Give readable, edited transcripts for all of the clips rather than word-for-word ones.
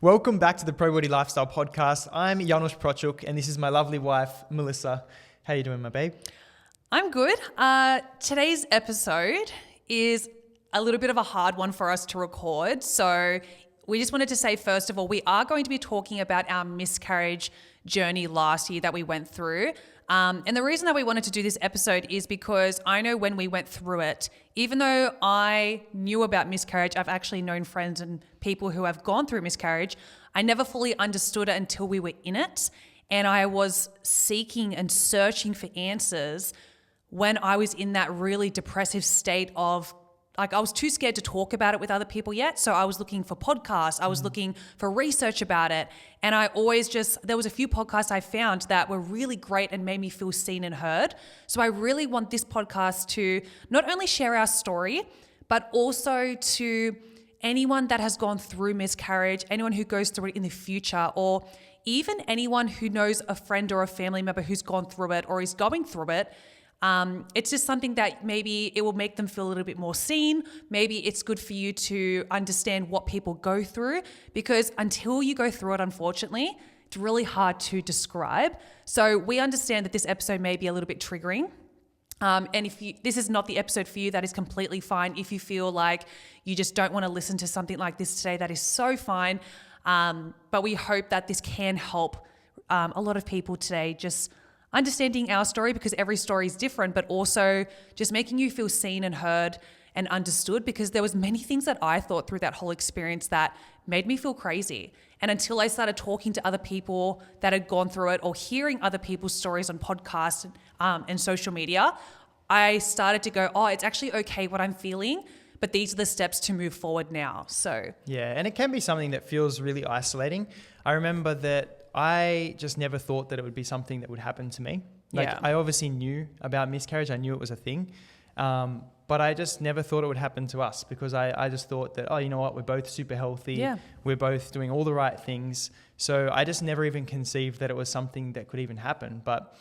Welcome back to the Pro Body Lifestyle Podcast. I'm Anakin Prociuk, and this is my lovely wife, Melissa. How you doing, my babe? I'm good. Today's episode is a little bit of a hard one for us to record. So we just wanted to say, first of all, we are going to be talking about our miscarriage journey last year that we went through. And the reason that we wanted to do this episode is because I know when we went through it, even though I knew about miscarriage, I've actually known friends and people who have gone through miscarriage, I never fully understood it until we were in it. And I was seeking and searching for answers when I was in that really depressive state of, like, I was too scared to talk about it with other people yet. So I was looking for podcasts. I was looking for research about it. And I always there was a few podcasts I found that were really great and made me feel seen and heard. So I really want this podcast to not only share our story, but also to anyone that has gone through miscarriage, anyone who goes through it in the future, or even anyone who knows a friend or a family member who's gone through it or is going through it. It's just something that maybe it will make them feel a little bit more seen. Maybe it's good for you to understand what people go through, because until you go through it, unfortunately, it's really hard to describe. So we understand that this episode may be a little bit triggering. And if this is not the episode for you, that is completely fine. If you feel like you just don't want to listen to something like this today, that is so fine. But we hope that this can help a lot of people today, just understanding our story, because every story is different, but also just making you feel seen and heard and understood, because there was many things that I thought through that whole experience that made me feel crazy. And until I started talking to other people that had gone through it or hearing other people's stories on podcasts and social media, I started to go, oh, it's actually okay what I'm feeling, but these are the steps to move forward now. So yeah, and it can be something that feels really isolating. I remember that I just never thought that it would be something that would happen to me. I obviously knew about miscarriage. I knew it was a thing. But I just never thought it would happen to us, because I just thought that, oh, you know what? We're both super healthy. Yeah. We're both doing all the right things. So I just never even conceived that it was something that could even happen. But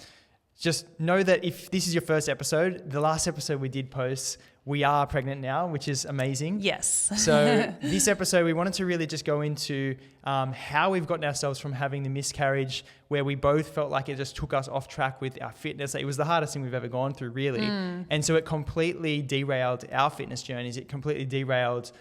just know that if this is your first episode, the last episode we did post, we are pregnant now, which is amazing. Yes. So this episode, we wanted to really just go into how we've gotten ourselves from having the miscarriage, where we both felt like it just took us off track with our fitness. It was the hardest thing we've ever gone through, really. And so it completely derailed our fitness journeys. It completely derailed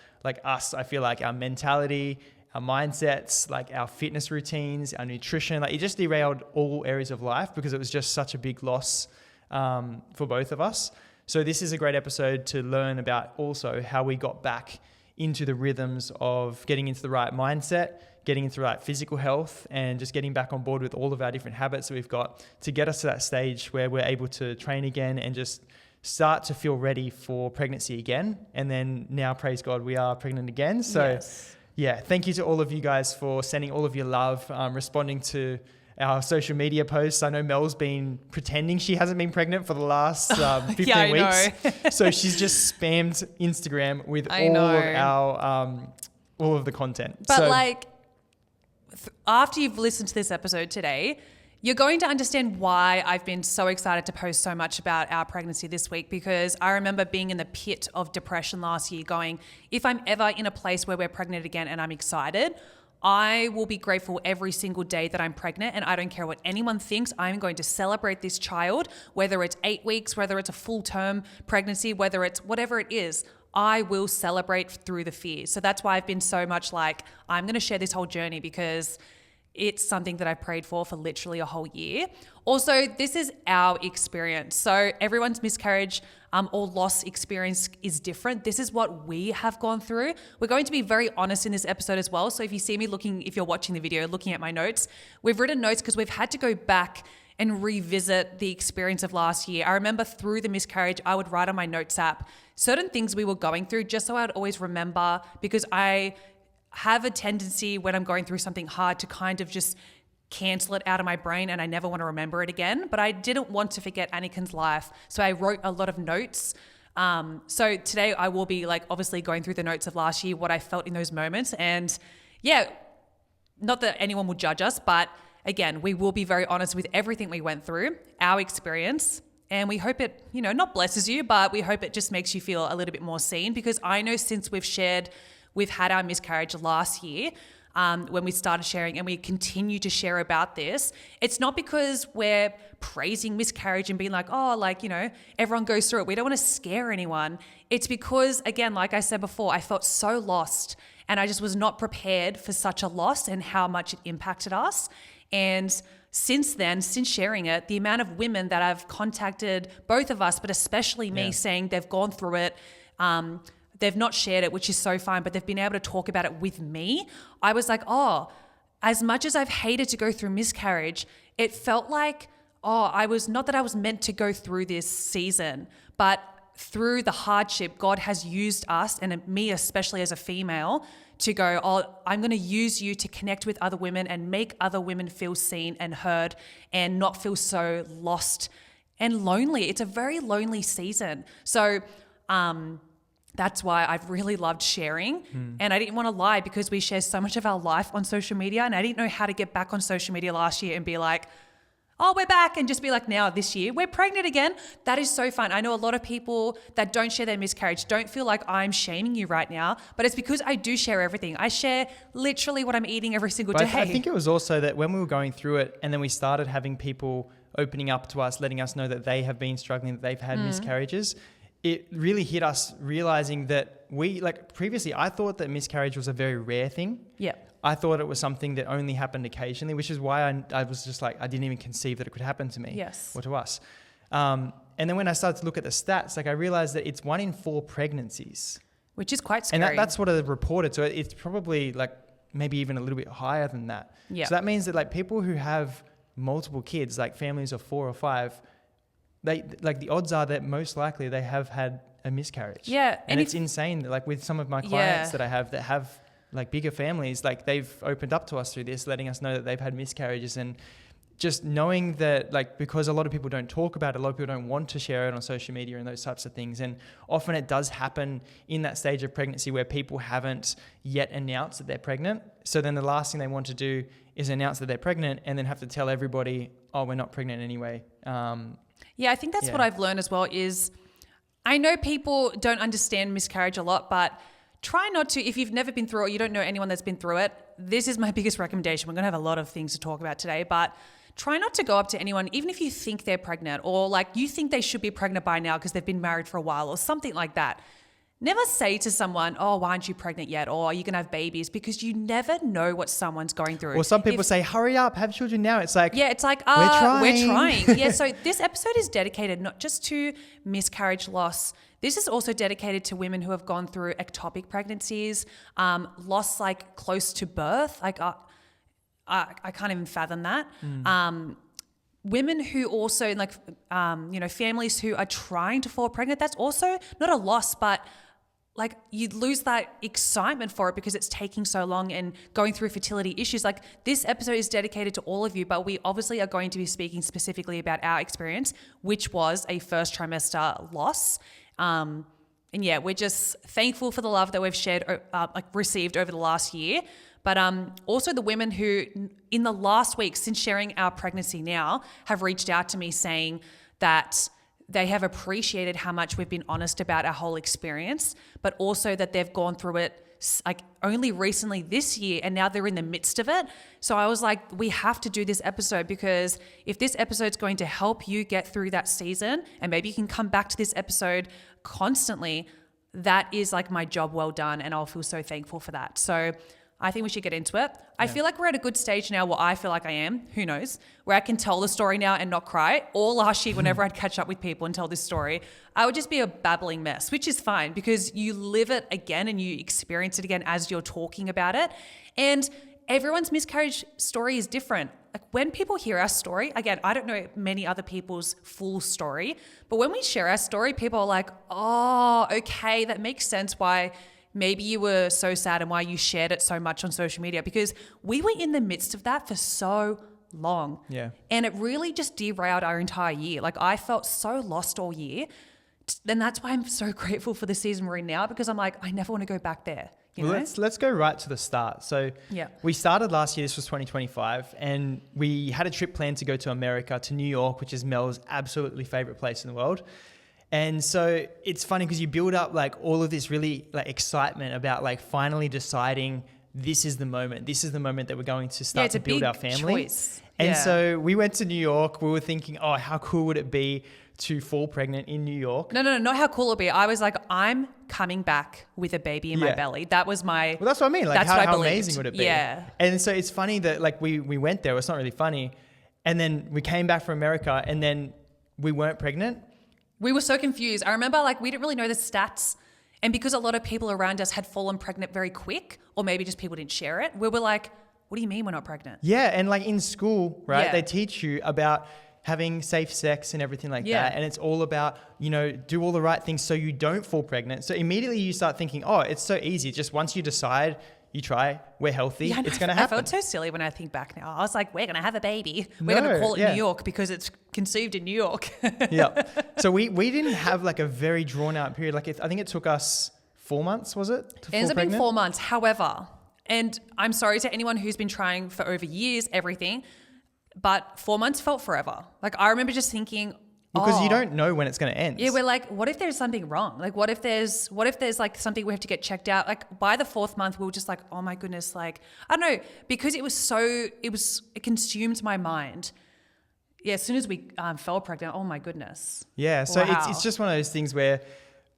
us. I feel like our mentality, our mindsets, our fitness routines, our nutrition, it just derailed all areas of life, because it was just such a big loss for both of us. So this is a great episode to learn about also how we got back into the rhythms of getting into the right mindset, getting into the right physical health, and just getting back on board with all of our different habits that we've got to get us to that stage where we're able to train again and just start to feel ready for pregnancy again. And then now, praise God, we are pregnant again. So yes. Yeah, thank you to all of you guys for sending all of your love, responding to our social media posts. I know Mel's been pretending she hasn't been pregnant for the last 15 weeks. So she's just spammed Instagram with all of the content. But after you've listened to this episode today, you're going to understand why I've been so excited to post so much about our pregnancy this week, because I remember being in the pit of depression last year going, if I'm ever in a place where we're pregnant again and I'm excited, I will be grateful every single day that I'm pregnant, and I don't care what anyone thinks. I'm going to celebrate this child, whether it's 8 weeks, whether it's a full-term pregnancy, whether it's whatever it is. I will celebrate through the fears. So that's why I've been so much I'm going to share this whole journey, because it's something that I prayed for literally a whole year. Also, this is our experience. So everyone's miscarriage or loss experience is different. This is what we have gone through. We're going to be very honest in this episode as well. So if you see me if you're watching the video, looking at my notes, we've written notes because we've had to go back and revisit the experience of last year. I remember through the miscarriage, I would write on my notes app certain things we were going through, just so I'd always remember, because I have a tendency when I'm going through something hard to kind of just cancel it out of my brain, and I never want to remember it again. But I didn't want to forget Anakin's life, so I wrote a lot of notes. So today I will be obviously going through the notes of last year, what I felt in those moments. And yeah, not that anyone will judge us, but again, we will be very honest with everything we went through, our experience. And we hope it, not blesses you, but we hope it just makes you feel a little bit more seen, because I know since we've had our miscarriage last year, when we started sharing, and we continue to share about this. It's not because we're praising miscarriage and being like, oh, like, you know, everyone goes through it. We don't want to scare anyone. It's because, again, like I said before, I felt so lost and I just was not prepared for such a loss and how much it impacted us. And since then, since sharing it, the amount of women that have contacted both of us, but especially me, saying they've gone through it, they've not shared it, which is so fine, but they've been able to talk about it with me. I was like, oh, as much as I've hated to go through miscarriage, it felt like, not that I was meant to go through this season, but through the hardship, God has used us, and me especially as a female, to go, I'm going to use you to connect with other women and make other women feel seen and heard and not feel so lost and lonely. It's a very lonely season. So that's why I've really loved sharing. And I didn't want to lie, because we share so much of our life on social media, and I didn't know how to get back on social media last year and be like, oh, we're back, and just be like, now this year, we're pregnant again. That is so fun. I know a lot of people that don't share their miscarriage don't feel like I'm shaming you right now, but it's because I do share everything. I share literally what I'm eating every single day. I think it was also that when we were going through it, and then we started having people opening up to us, letting us know that they have been struggling, that they've had miscarriages, it really hit us realizing that previously I thought that miscarriage was a very rare thing. Yeah. I thought it was something that only happened occasionally, which is why I was just like, I didn't even conceive that it could happen to me or to us. And then when I started to look at the stats, like I realized that it's 1 in 4 pregnancies. Which is quite scary. And that's what it reported. So it's probably like maybe even a little bit higher than that. Yeah. So that means that like people who have multiple kids, like families of 4 or 5, they like the odds are that most likely they have had a miscarriage. Yeah. And it's insane. Like with some of my clients that I have that have like bigger families, like they've opened up to us through this, letting us know that they've had miscarriages. And just knowing that, like, because a lot of people don't talk about it, a lot of people don't want to share it on social media and those types of things. And often it does happen in that stage of pregnancy where people haven't yet announced that they're pregnant. So then the last thing they want to do is announce that they're pregnant and then have to tell everybody, oh, we're not pregnant anyway. I think that's what I've learned as well is, I know people don't understand miscarriage a lot, but try not to, if you've never been through it or you don't know anyone that's been through it, this is my biggest recommendation. We're going to have a lot of things to talk about today, but try not to go up to anyone, even if you think they're pregnant or like you think they should be pregnant by now because they've been married for a while or something like that. Never say to someone, oh, why aren't you pregnant yet? Or are you going to have babies? Because you never know what someone's going through. Or some people say, hurry up, have children now. It's like, we're trying. So this episode is dedicated not just to miscarriage loss. This is also dedicated to women who have gone through ectopic pregnancies, loss like close to birth. Like I can't even fathom that. Women who also families who are trying to fall pregnant. That's also not a loss, but like you lose that excitement for it because it's taking so long and going through fertility issues. Like this episode is dedicated to all of you, but we obviously are going to be speaking specifically about our experience, which was a first trimester loss. We're just thankful for the love that we've received over the last year. But also the women who in the last week since sharing our pregnancy now have reached out to me saying that they have appreciated how much we've been honest about our whole experience, but also that they've gone through it like only recently this year and now they're in the midst of it. So I was like, we have to do this episode because if this episode's going to help you get through that season and maybe you can come back to this episode constantly, that is like my job well done and I'll feel so thankful for that. So I think we should get into it. I feel like we're at a good stage now where I feel like I am, who knows, where I can tell the story now and not cry. Or last year, whenever I'd catch up with people and tell this story, I would just be a babbling mess, which is fine because you live it again and you experience it again as you're talking about it. And everyone's miscarriage story is different. Like when people hear our story, again, I don't know many other people's full story, but when we share our story, people are like, oh, okay, that makes sense why maybe you were so sad and why you shared it so much on social media, because we were in the midst of that for so long. Yeah. And it really just derailed our entire year. Like I felt so lost all year. And that's why I'm so grateful for the season we're in now, because I'm like, I never want to go back there. Let's go right to the start. So we started last year, this was 2025, and we had a trip planned to go to America, to New York, which is Mel's absolutely favorite place in the world. And so it's funny because you build up like all of this really like excitement about like finally deciding this is the moment. This is the moment that we're going to start to build our family. Choice. And so we went to New York. We were thinking, oh, how cool would it be to fall pregnant in New York? No, not how cool it would be. I was like, I'm coming back with a baby in my belly. That was my... Well, that's what I mean. Like, that's what I how believed. amazing would it be? Yeah. And so it's funny that like we went there. It's not really funny. And then we came back from America and then we weren't pregnant. We were so confused. I remember like we didn't really know the stats. And because a lot of people around us had fallen pregnant very quick, or maybe just people didn't share it, we were like, what do you mean we're not pregnant? Yeah. And like in school, right, Yeah. they teach you about having safe sex and everything like that. And it's all about, you know, do all the right things so you don't fall pregnant. So immediately you start thinking, oh, it's so easy. Just once you decide, you try, we're healthy, it's going to happen. I felt so silly when I think back now. I was like, we're going to have a baby. We're going to call it New York because it's conceived in New York. Yeah. So we didn't have like a very drawn out period. Like I think it took us 4 months, was it? It ends up being 4 months. However, and I'm sorry to anyone who's been trying for over years, everything, but 4 months felt forever. Like I remember just thinking, because you don't know when it's going to end. Yeah, we're like, what if there's something wrong? Like, what if there's like something we have to get checked out? Like by the 4th month, we were just like, oh my goodness, like, I don't know, because it consumed my mind. Yeah, as soon as we fell pregnant, oh my goodness. Yeah, so Wow. it's just one of those things where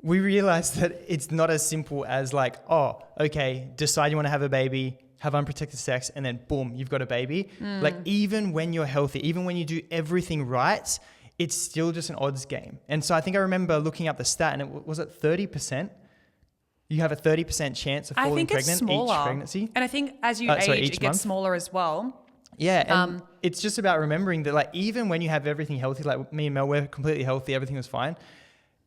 we realized that it's not as simple as like, oh, okay, decide you want to have a baby, have unprotected sex, and then boom, you've got a baby. Like even when you're healthy, even when you do everything right, it's still just an odds game. And so I think I remember looking up the stat and it was it 30%? You have a 30% chance of falling pregnant each pregnancy. And I think as you age, it gets smaller as well. Yeah, and it's just about remembering that like even when you have everything healthy, like me and Mel, we're completely healthy, everything was fine.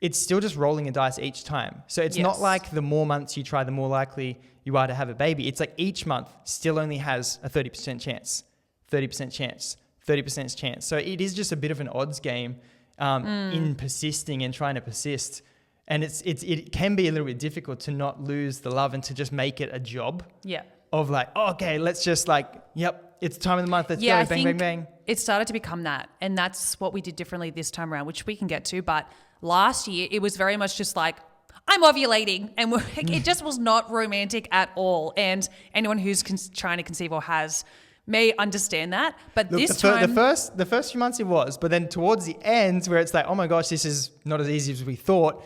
It's still just rolling a dice each time. So it's not like the more months you try, the more likely you are to have a baby. It's like each month still only has a 30% chance, 30% chance, 30% chance. So it is just a bit of an odds game in persisting and trying to persist. And it can be a little bit difficult to not lose the love and to just make it a job. Yeah. Of like, oh, okay, let's just like, yep, it's time of the month. Let's go, bang, bang, bang. It started to become that. And that's what we did differently this time around, which we can get to. But last year, it was very much just like, I'm ovulating. And it just was not romantic at all. And anyone who's trying to conceive or has may understand that. But look, this time... The first few months it was. But then towards the end where it's like, oh my gosh, this is not as easy as we thought.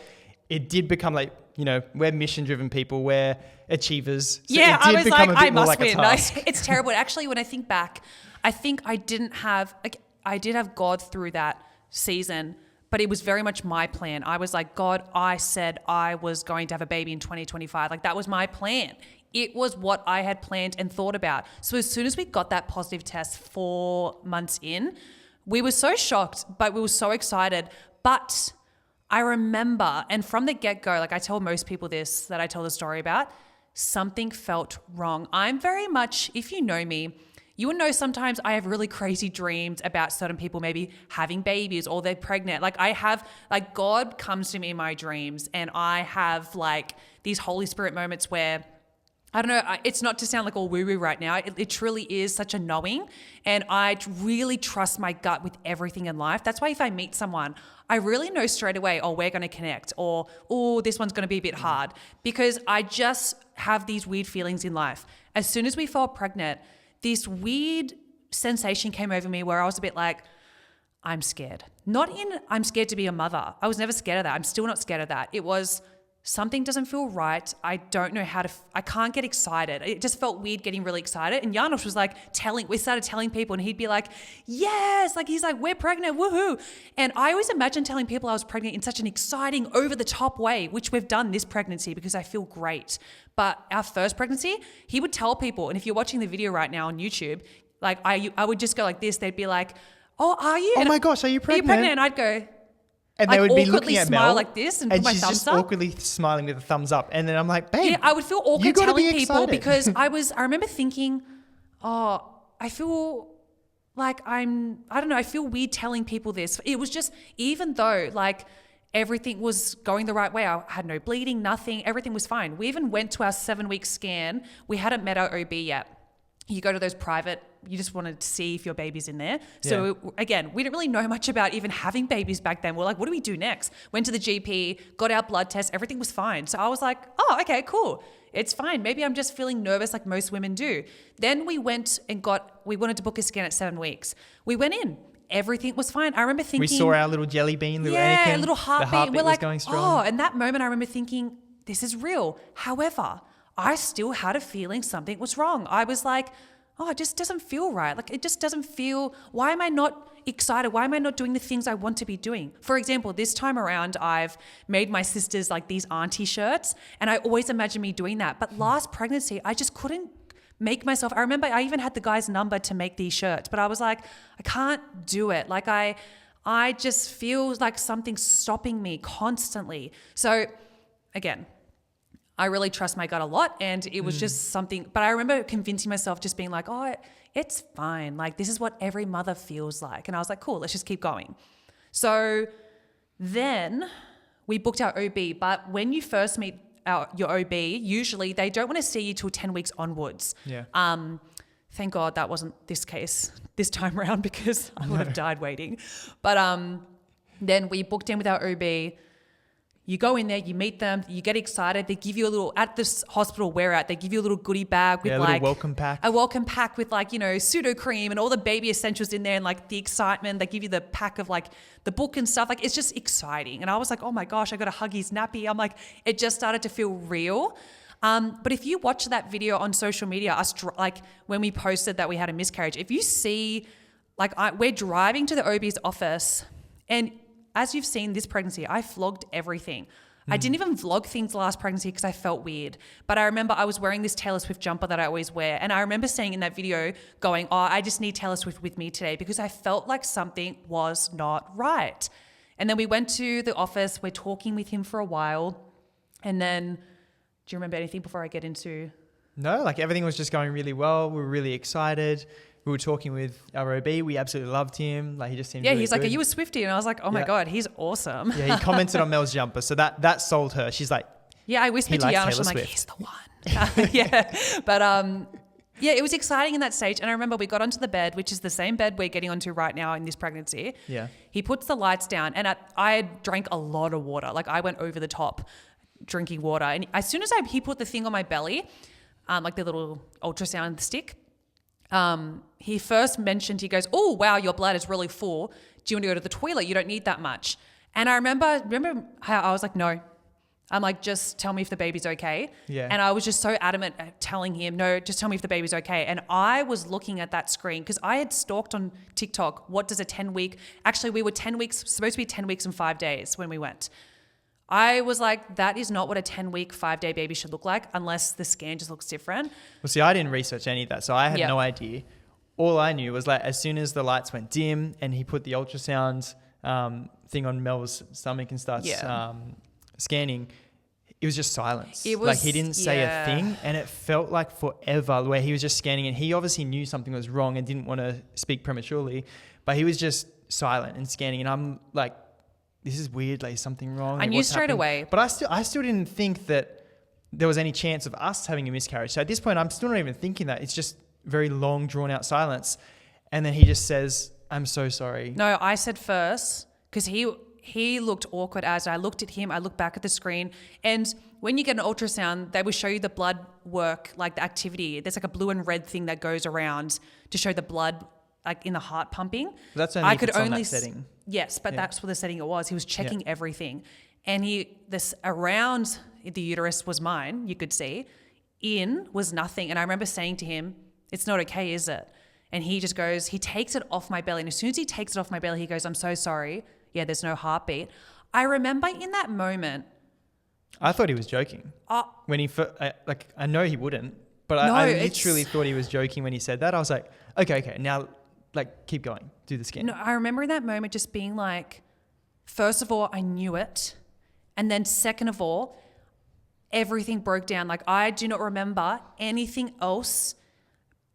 It did become like, you know, we're mission-driven people, we're achievers. So yeah, I was like, I must win. It's terrible. Actually, when I think back, I think I did have God through that season, but it was very much my plan. I was like, God, I said I was going to have a baby in 2025. Like that was my plan. It was what I had planned and thought about. So as soon as we got that positive test 4 months in, we were so shocked, but we were so excited. But I remember, and from the get-go, like I tell most people this, that I tell the story about, something felt wrong. I'm very much, if you know me, you would know sometimes I have really crazy dreams about certain people maybe having babies or they're pregnant. Like I have, like God comes to me in my dreams and I have like these Holy Spirit moments where, I don't know, it's not to sound like all woo-woo right now. It truly is such a knowing. And I really trust my gut with everything in life. That's why if I meet someone, I really know straight away, oh, we're going to connect, or, oh, this one's going to be a bit hard, because I just have these weird feelings in life. As soon as we fell pregnant, this weird sensation came over me where I was a bit like, I'm scared. Not in I'm scared to be a mother. I was never scared of that. I'm still not scared of that. It was something doesn't feel right. I don't know how to, I can't get excited. It just felt weird getting really excited. And Janos was like we started telling people and he'd be like, yes, like he's like, we're pregnant, woohoo. And I always imagined telling people I was pregnant in such an exciting, over the top way, which we've done this pregnancy because I feel great. But our first pregnancy, he would tell people, and if you're watching the video right now on YouTube, like I would just go like this. They'd be like, oh, are you? Oh my gosh, are you pregnant? Are you pregnant? And I'd go, and they would be looking at Mel, like this and put my she's thumbs just up. awkwardly smiling with a thumbs up. And then I'm like, babe, yeah, I would feel awkward telling people because I remember thinking, oh, I feel like I don't know, I feel weird telling people this. It was just, even though like everything was going the right way, I had no bleeding, nothing, everything was fine. We even went to our 7-week scan. We hadn't met our OB yet. you go to those private, you just want to see if your baby's in there. So again, we didn't really know much about even having babies back then. We're like, what do we do next? Went to the GP, got our blood test, everything was fine. So I was like, oh, okay, cool. It's fine. Maybe I'm just feeling nervous like most women do. Then we went and we wanted to book a scan at 7 weeks. We went in. Everything was fine. I remember thinking. We saw our little jelly bean, little Anakin. Yeah, little heartbeat. The heartbeat We're like, was going strong. oh, and that moment I remember thinking, this is real. However, I still had a feeling something was wrong. I was like, oh, it just doesn't feel right. Like, it just doesn't feel, why am I not excited? Why am I not doing the things I want to be doing? For example, this time around, I've made my sisters like these auntie shirts, and I always imagine me doing that. But last pregnancy, I just couldn't make myself, I remember I even had the guy's number to make these shirts, but I was like, I can't do it. Like I just feel like something's stopping me constantly. So again, I really trust my gut a lot, and it was just something, but I remember convincing myself, just being like, oh, it's fine. Like, this is what every mother feels like. And I was like, cool, let's just keep going. So then we booked our OB, but when you first meet your OB, usually they don't want to see you till 10 weeks onwards. Yeah. Thank God that wasn't this case this time around, because I would have died waiting. But then we booked in with our OB. You go in there, you meet them, you get excited. They give you a little, at this hospital we're at, they give you a little goodie bag with like welcome pack. A welcome pack with like, pseudo cream and all the baby essentials in there, and like the excitement. They give you the pack of like the book and stuff. Like, it's just exciting. And I was like, oh my gosh, I got to hug his nappy. I'm like, it just started to feel real. But if you watch that video on social media, like when we posted that we had a miscarriage, if you see, like we're driving to the OB's office, and as you've seen this pregnancy, I vlogged everything. I didn't even vlog things last pregnancy because I felt weird. But I remember I was wearing this Taylor Swift jumper that I always wear. And I remember saying in that video going, oh, I just need Taylor Swift with me today, because I felt like something was not right. And then we went to the office. We're talking with him for a while. And then, do you remember anything before I get into? No, like everything was just going really well. We were really excited. We were talking with our OB. We absolutely loved him. Like, he just seemed really he's like, good. are you a Swiftie? And I was like, oh my God, he's awesome. Yeah, he commented on Mel's jumper. So that sold her. She's like, yeah, I whispered to Yash, I'm like, he's the one. Yeah. But yeah, it was exciting in that stage. And I remember we got onto the bed, which is the same bed we're getting onto right now in this pregnancy. Yeah. He puts the lights down, and I drank a lot of water. Like, I went over the top drinking water. And as soon as he put the thing on my belly, like the little ultrasound stick, he first mentioned, he goes, oh, wow, your bladder's is really full. Do you want to go to the toilet? You don't need that much. And I remember how I was like, no. I'm like, just tell me if the baby's okay. Yeah. And I was just so adamant at telling him, no, just tell me if the baby's okay. And I was looking at that screen because I had stalked on TikTok, what does a 10-week, actually we were 10 weeks, supposed to be 10 weeks and 5 days when we went. I was like, that is not what a 10-week, 5-day baby should look like unless the scan just looks different. Well, see, I didn't research any of that, so I had no idea. All I knew was like, as soon as the lights went dim and he put the ultrasound thing on Mel's stomach and starts scanning, it was just silence. It was, like, he didn't say a thing, and it felt like forever where he was just scanning, and he obviously knew something was wrong and didn't want to speak prematurely, but he was just silent and scanning, and I'm like, this is weird, like something wrong. I knew straight away. But I still didn't think that there was any chance of us having a miscarriage. So at this point, I'm still not even thinking that. It's just very long, drawn out silence. And then he just says, I'm so sorry. No, I said first, because he looked awkward as I looked at him. I looked back at the screen. And when you get an ultrasound, they will show you the blood work, like the activity. There's like a blue and red thing that goes around to show the blood, like in the heart pumping. That's only on that setting. Yes, but that's what the setting it was. He was checking everything. And around the uterus was mine, you could see. In was nothing. And I remember saying to him, it's not okay, is it? And he just goes, he takes it off my belly. And as soon as he takes it off my belly, he goes, I'm so sorry. Yeah, there's no heartbeat. I remember in that moment. I thought he was joking. When he, I know he wouldn't, but I literally thought he was joking when he said that. I was like, okay, now, like, keep going, do the scan. No, I remember in that moment just being like, first of all, I knew it. And then second of all, everything broke down. Like, I do not remember anything else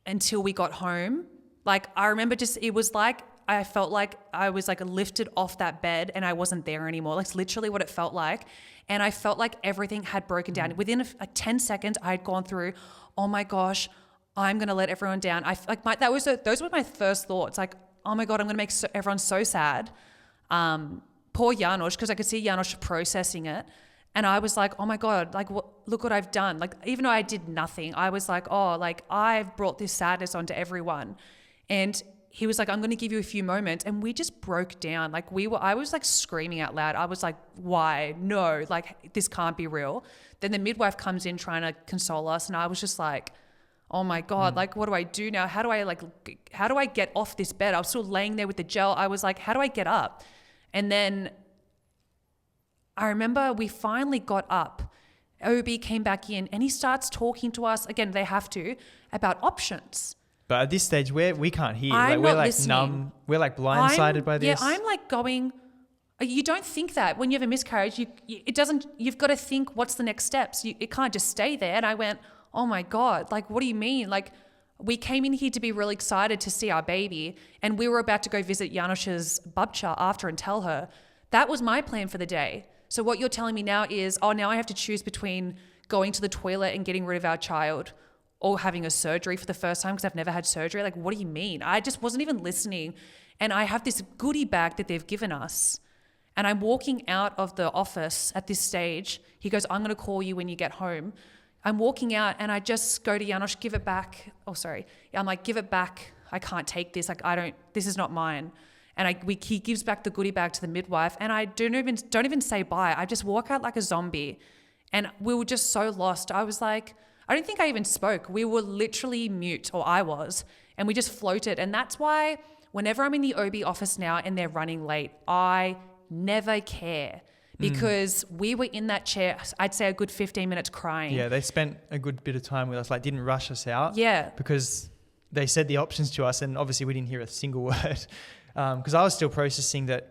until we got home. Like, I remember it was like, I felt like I was like lifted off that bed and I wasn't there anymore. That's literally what it felt like. And I felt like everything had broken down. Within 10 seconds, I had gone through, oh my gosh, I'm going to let everyone down. Those were my first thoughts. Like, oh my God, I'm going to make everyone so sad. Poor Janos, because I could see Janos processing it. And I was like, oh my God, like, look what I've done. Like, even though I did nothing, I was like, oh, like, I've brought this sadness onto everyone. And he was like, I'm going to give you a few moments. And we just broke down. Like, I was like screaming out loud. I was like, why? No, like, this can't be real. Then the midwife comes in trying to console us. And I was just like, oh my God, like, what do I do now? How do I get off this bed? I was still laying there with the gel. I was like, how do I get up? And then I remember we finally got up. OB came back in and he starts talking to us, again, they have to, about options. But at this stage, we can't hear. I'm we're not like listening. numb. We're like blindsided by this. Yeah, I'm like going, you don't think that when you have a miscarriage, you've got to think, what's the next steps? It can't just stay there. And I went, oh my God, like, what do you mean? Like, we came in here to be really excited to see our baby, and we were about to go visit Janos's babcha after and tell her. That was my plan for the day. So what you're telling me now is, now I have to choose between going to the toilet and getting rid of our child or having a surgery for the first time because I've never had surgery. Like, what do you mean? I just wasn't even listening. And I have this goodie bag that they've given us. And I'm walking out of the office at this stage. He goes, I'm going to call you when you get home. I'm walking out and I just go to Janos, give it back. Oh, sorry. I'm like, give it back. I can't take this. Like, this is not mine. And he gives back the goodie bag to the midwife, and I don't even say bye. I just walk out like a zombie. And we were just so lost. I was like, I don't think I even spoke. We were literally mute, or I was, and we just floated. And that's why whenever I'm in the OB office now and they're running late, I never care. Because we were in that chair, I'd say a good 15 minutes crying. Yeah, they spent a good bit of time with us, like didn't rush us out. Yeah. Because they said the options to us, and obviously we didn't hear a single word. Because I was still processing that,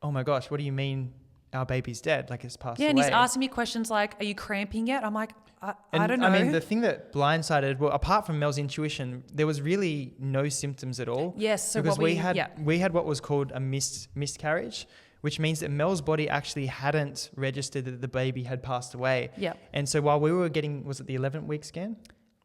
oh my gosh, what do you mean our baby's dead? Like, it's passed away. Yeah, and he's asking me questions like, are you cramping yet? I'm like, I don't know. I mean, the thing that blindsided, well, apart from Mel's intuition, there was really no symptoms at all. Yes. So because we had what was called a miscarriage, which means that Mel's body actually hadn't registered that the baby had passed away. Yeah. And so while we were getting, was it the 11-week scan?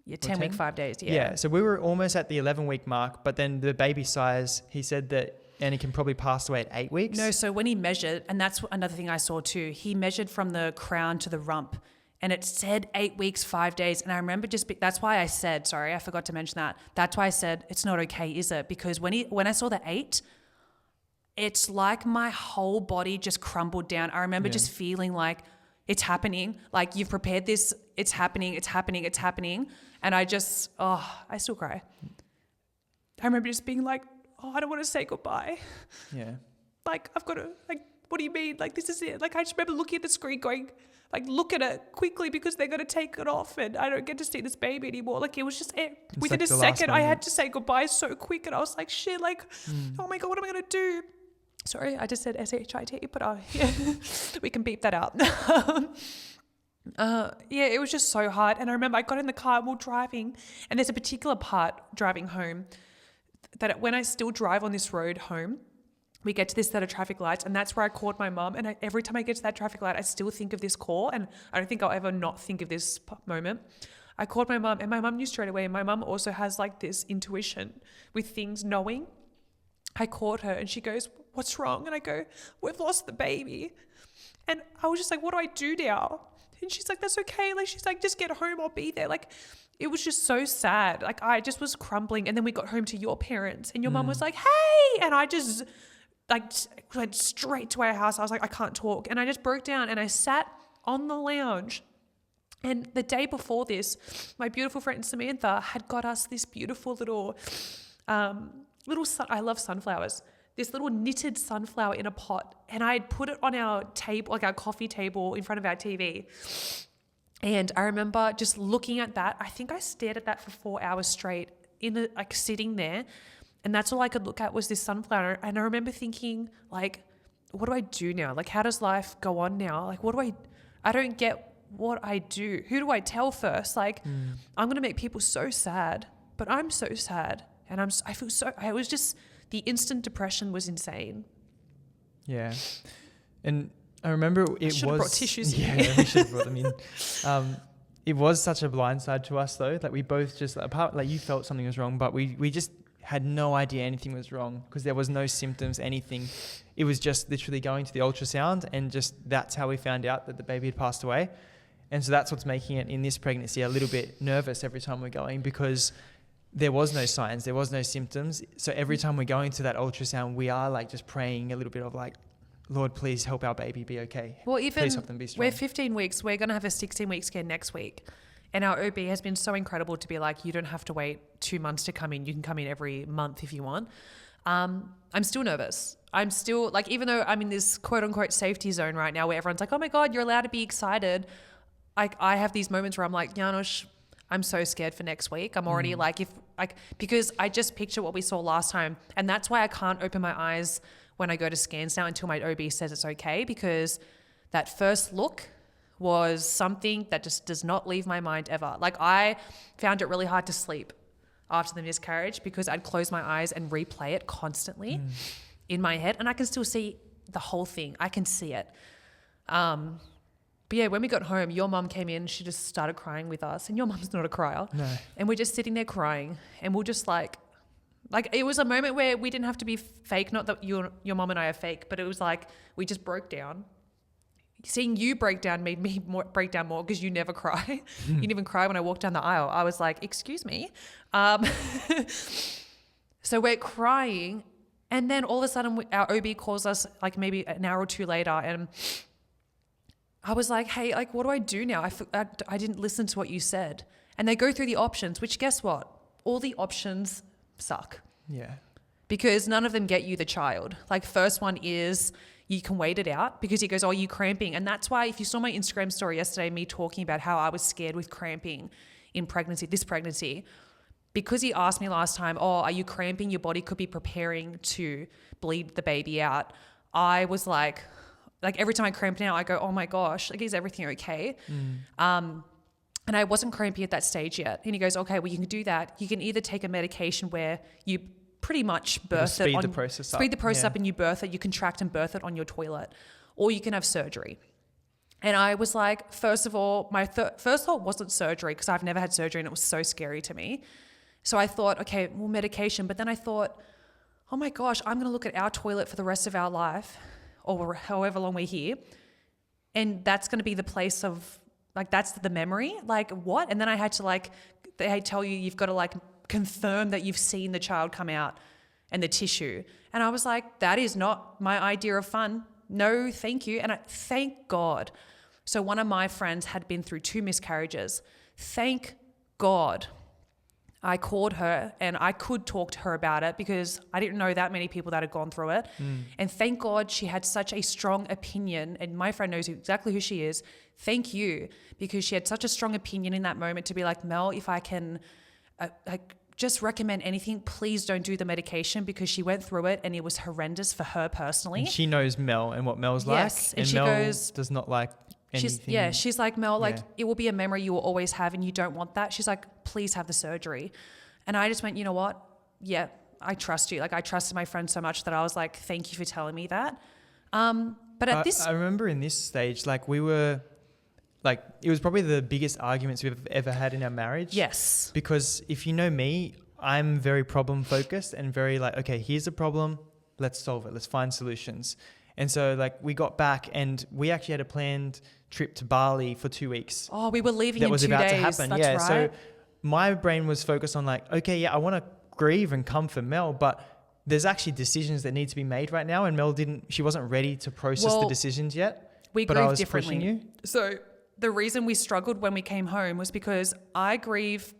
Yeah, 10 week, 5 days. Yeah. Yeah. So we were almost at the 11-week mark, but then the baby size, he said that Anakin probably passed away at 8 weeks. No, so when he measured, and that's another thing I saw too, he measured from the crown to the rump, and it said 8 weeks, 5 days. And I remember that's why I said, sorry, I forgot to mention that. That's why I said, it's not okay, is it? Because when I saw the 8, it's like my whole body just crumbled down. I remember just feeling like it's happening. Like, you've prepared this, it's happening, it's happening, it's happening. And I still cry. I remember just being like, I don't want to say goodbye. Yeah. Like, I've got to, like, what do you mean? Like, this is it. Like, I just remember looking at the screen going, like, look at it quickly because they're going to take it off and I don't get to see this baby anymore. Like, it was just it. Within like a second, I had to say goodbye so quick, and I was like, shit, like, oh my God, what am I going to do? Sorry, I just said S-H-I-T, but yeah, we can beep that out. Yeah, it was just so hard. And I remember I got in the car and we were driving, and there's a particular part driving home that when I still drive on this road home, we get to this set of traffic lights, and that's where I called my mum. And every time I get to that traffic light, I still think of this call, and I don't think I'll ever not think of this moment. I called my mum, and my mum knew straight away. And my mum also has like this intuition with things knowing. I called her and she goes, what's wrong? And I go, we've lost the baby. And I was just like, what do I do now? And she's like, that's okay. Like, she's like, just get home, I'll be there. Like, it was just so sad. Like, I just was crumbling. And then we got home to your parents, and your mum was like, hey. And I just like went straight to our house. I was like, I can't talk. And I just broke down, and I sat on the lounge. And the day before this, my beautiful friend Samantha had got us this beautiful little, I love sunflowers. This little knitted sunflower in a pot, and I had put it on our table, like our coffee table in front of our TV. And I remember just looking at that. I think I stared at that for 4 hours straight, sitting there, and that's all I could look at was this sunflower. And I remember thinking, like, what do I do now? Like, how does life go on now? Like, I don't get what I do. Who do I tell first? Like, I'm going to make people so sad, but I'm so sad. And I was just, the instant depression was insane. Yeah. And I remember it was... Should have brought tissues in. Yeah, we should have brought them in. It was such a blindside to us though. Like we both just, apart, like you felt something was wrong, but we just had no idea anything was wrong because there was no symptoms, anything. It was just literally going to the ultrasound, and just that's how we found out that the baby had passed away. And so that's what's making it in this pregnancy a little bit nervous every time we're going, because there was no signs, there was no symptoms. So every time we're going to that ultrasound, we are like just praying a little bit of like, Lord, please help our baby be okay. Well, even please help them be strong. we're 15 weeks, we're going to have a 16-week scan next week. And our OB has been so incredible to be like, you don't have to wait 2 months to come in. You can come in every month if you want. I'm still nervous. I'm still like, even though I'm in this quote unquote safety zone right now where everyone's like, oh my God, you're allowed to be excited. I have these moments where I'm like, Janusz, I'm so scared for next week. I'm already because I just picture what we saw last time. And that's why I can't open my eyes when I go to scans now until my OB says it's okay, because that first look was something that just does not leave my mind ever. Like I found it really hard to sleep after the miscarriage because I'd close my eyes and replay it constantly in my head, and I can still see the whole thing. I can see it. But yeah, when we got home, your mum came in, she just started crying with us, and your mum's not a crier. No. And we're just sitting there crying, and we're just like it was a moment where we didn't have to be fake. Not that your mum and I are fake, but it was like we just broke down. Seeing you break down made me break down more because you never cry. You didn't even cry when I walked down the aisle. I was like, excuse me. So we're crying, and then all of a sudden our OB calls us like maybe an hour or two later, and I was like, hey, like what do I do now? I didn't listen to what you said. And they go through the options, which guess what? All the options suck. Yeah. Because none of them get you the child. Like first one is you can wait it out, because he goes, oh, you cramping? And that's why if you saw my Instagram story yesterday, me talking about how I was scared with cramping in this pregnancy, because he asked me last time, oh, are you cramping? Your body could be preparing to bleed the baby out. I was like every time I cramp now, I go, oh my gosh, like is everything okay? And I wasn't cramping at that stage yet. And he goes, okay, well, you can do that. You can either take a medication where you pretty much birth it. Speed the process up and you birth it. You contract and birth it on your toilet. Or you can have surgery. And I was like, first of all, my first thought wasn't surgery, because I've never had surgery and it was so scary to me. So I thought, okay, well, medication. But then I thought, oh my gosh, I'm going to look at our toilet for the rest of our life, or however long we're here. And that's going to be the place of, like, that's the memory. Like, what? And then I had to they tell you you've got to confirm that you've seen the child come out and the tissue. And I was like, that is not my idea of fun. No, thank you. And thank God. So one of my friends had been through 2 miscarriages. Thank God I called her and I could talk to her about it, because I didn't know that many people that had gone through it. And thank God she had such a strong opinion, and my friend knows exactly who she is. Thank you, because she had such a strong opinion in that moment to be like, Mel, if I can just recommend anything, please don't do the medication, because she went through it and it was horrendous for her personally. And she knows Mel and what Mel's Yes, like. and she Mel goes, does not like anything. She's like, Mel, it will be a memory you will always have, and you don't want that. She's like, please have the surgery. And I just went, you know what? Yeah, I trust you. Like, I trusted my friend so much that I was like, thank you for telling me that. But at I remember in this stage, we were like, it was probably the biggest arguments we've ever had in our marriage. Yes. Because if you know me, I'm very problem focused and very okay, here's a problem, let's solve it, let's find solutions. And so we got back and we actually had a planned trip to Bali for 2 weeks. Oh, we were leaving in 2 days. That was about to happen. That's right. So my brain was focused on okay, yeah, I want to grieve and comfort Mel, but there's actually decisions that need to be made right now. And Mel she wasn't ready to process the decisions yet. We but grieve I was differently. pushing you. So the reason we struggled when we came home was because I grieve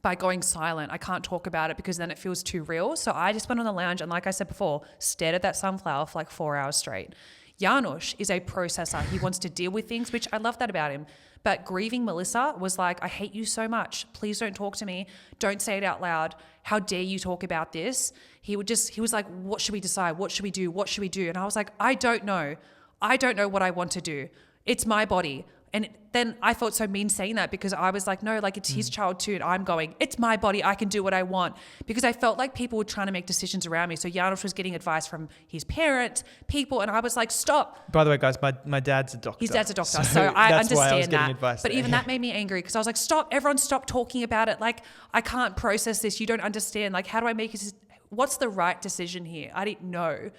by going silent. I can't talk about it because then it feels too real. So I just went on the lounge and, like I said before, stared at that sunflower for 4 hours straight. Janusz is a processor. He wants to deal with things, which I love that about him. But grieving Melissa was like, I hate you so much. Please don't talk to me. Don't say it out loud. How dare you talk about this? He was like, what should we decide? What should we do? What should we do? And I was like, I don't know. I don't know what I want to do. It's my body. And then I felt so mean saying that because I was like, no, like it's his child too. And I'm going, it's my body. I can do what I want. Because I felt like people were trying to make decisions around me. So Janos was getting advice from his parents, people. And I was like, stop. By the way, guys, my dad's a doctor. His dad's a doctor. So I that's why I was understand getting that. advice But there. even that made me angry because I was like, stop. Everyone stop talking about it. Like, I can't process this. You don't understand. Like, how do I make it? What's the right decision here? I didn't know.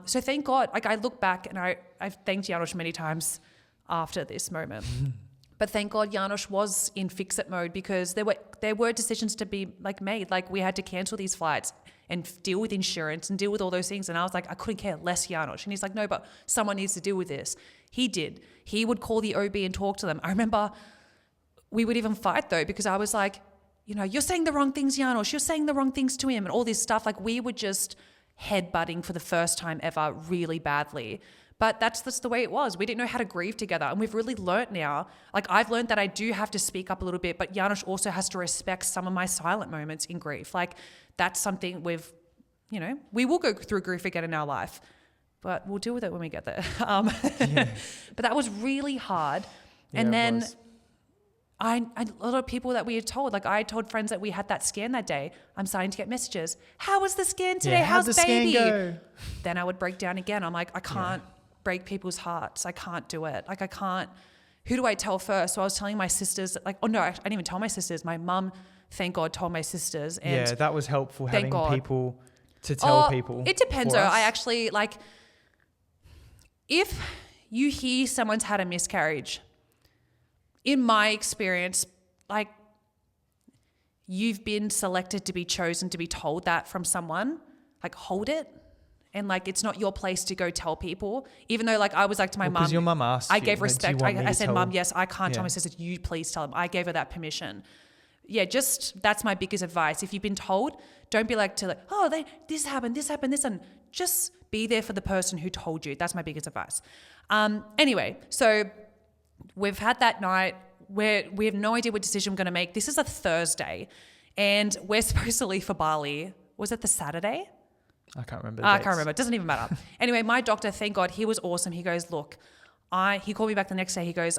So thank God. Like, I look back and I've thanked Janos many times after this moment. But thank God Janos was in fix-it mode because there were decisions to be like made. Like we had to cancel these flights and deal with insurance and deal with all those things. And I was like, I couldn't care less, Janos. And he's like, no, but someone needs to deal with this. He did. He would call the OB and talk to them. I remember we would even fight though because I was like, you know, you're saying the wrong things, Janos. You're saying the wrong things to him and all this stuff. Like we were just headbutting for the first time ever really badly. But that's the way it was. We didn't know how to grieve together. And we've really learnt now. Like I've learned that I do have to speak up a little bit, but Janos also has to respect some of my silent moments in grief. Like that's something we will go through grief again in our life, but we'll deal with it when we get there. But that was really hard. Yeah, and then a lot of people that we had told, like I told friends that we had that scan that day, I'm starting to get messages. How was the scan today? How's how'd the baby? scan go? Then I would break down again. I'm like, I can't break people's hearts. I can't do it. Like I can't. Who do I tell first? So I was telling my sisters, like, oh no, I didn't even tell my sisters. My mum, thank God, told my sisters. And yeah, that was helpful having God. people to tell people. It depends for though. us. I actually like, if you hear someone's had a miscarriage, in my experience, like you've been selected to be chosen to be told that from someone, like hold it. And like, it's not your place to go tell people, even though like I was like to my mum, because your mum asked I you, gave like, do you respect. want me I to said, tell Mum, them? yes, I can't tell my sisters, you please tell them. I gave her that permission. Yeah, just that's my biggest advice. If you've been told, don't be like this happened. And just be there for the person who told you. That's my biggest advice. Anyway, so we've had that night where we have no idea what decision we're going to make. This is a Thursday and we're supposed to leave for Bali. Was it the Saturday? I can't remember. I can't remember. It doesn't even matter. Anyway, my doctor, thank God, he was awesome. He goes, look, he called me back the next day. He goes,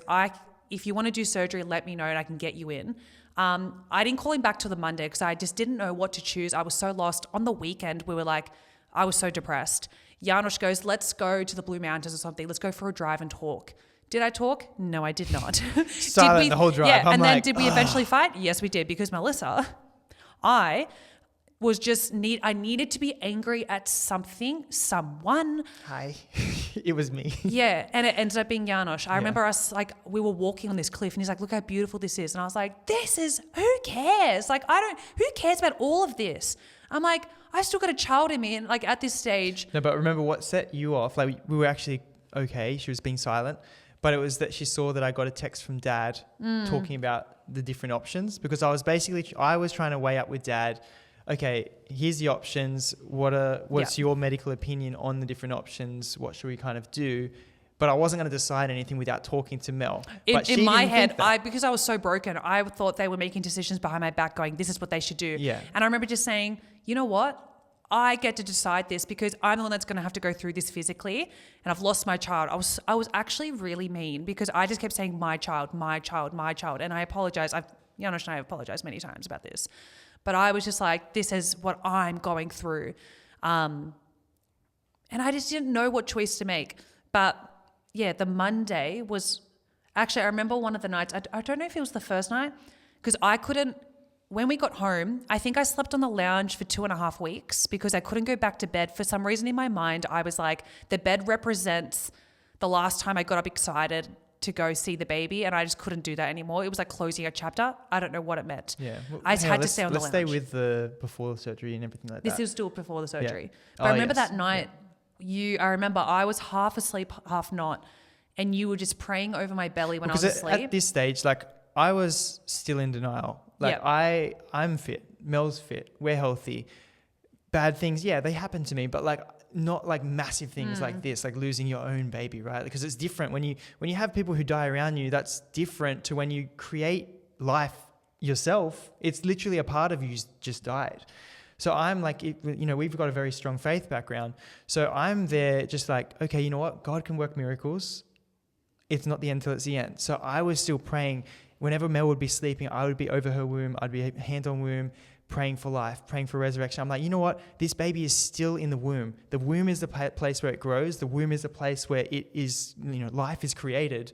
if you want to do surgery, let me know and I can get you in. I didn't call him back till the Monday because I just didn't know what to choose. I was so lost. On the weekend, we were like, I was so depressed. Janos goes, let's go to the Blue Mountains or something. Let's go for a drive and talk. Did I talk? No, I did not. Silent the whole drive. Yeah, I'm and like, then did we eventually fight? Yes, we did because Melissa, I was just I needed to be angry at someone. Hi, it was me. Yeah, and it ended up being Janos. I remember us, like, we were walking on this cliff and he's like, look how beautiful this is. And I was like, who cares? Like, who cares about all of this? I'm like, I still got a child in me and like at this stage. No, but remember what set you off? Like we were actually okay. She was being silent. But it was that she saw that I got a text from Dad talking about the different options because I was trying to weigh up with Dad, okay, here's the options. What's your medical opinion on the different options? What should we kind of do? But I wasn't going to decide anything without talking to Mel. In my head, because I was so broken, I thought they were making decisions behind my back going, this is what they should do. Yeah. And I remember just saying, you know what? I get to decide this because I'm the one that's going to have to go through this physically and I've lost my child. I was actually really mean because I just kept saying my child. And I apologize. Janos and I have apologized many times about this. But I was just like, this is what I'm going through. And I just didn't know what choice to make. But yeah, the Monday was... Actually, I remember one of the nights... I don't know if it was the first night because I couldn't... When we got home, I think I slept on the lounge for 2.5 weeks because I couldn't go back to bed. For some reason in my mind, I was like, the bed represents the last time I got up excited to go see the baby and I just couldn't do that anymore. It was like closing a chapter. I don't know what it meant. Yeah. Well, I just had to stay on the lounge. Let's stay with the before the surgery and everything like that. This is still before the surgery. Yeah. But I remember that night, I remember I was half asleep, half not. And you were just praying over my belly when I was asleep. At this stage, like I was still in denial. Like I'm fit, Mel's fit, we're healthy. Bad things, yeah, they happen to me, but like not like massive things like this, like losing your own baby, right? Because it's different when you have people who die around you. That's different to when you create life yourself. It's literally a part of you just died. So I'm like, we've got a very strong faith background. So I'm there just like, okay, you know what? God can work miracles. it's not the end till it's the end. So I was still praying. Whenever Mel would be sleeping, I would be over her womb. I'd be hand on womb, praying for life, praying for resurrection. I'm like, you know what? This baby is still in the womb. The womb is the place where it grows. The womb is the place where it is, life is created.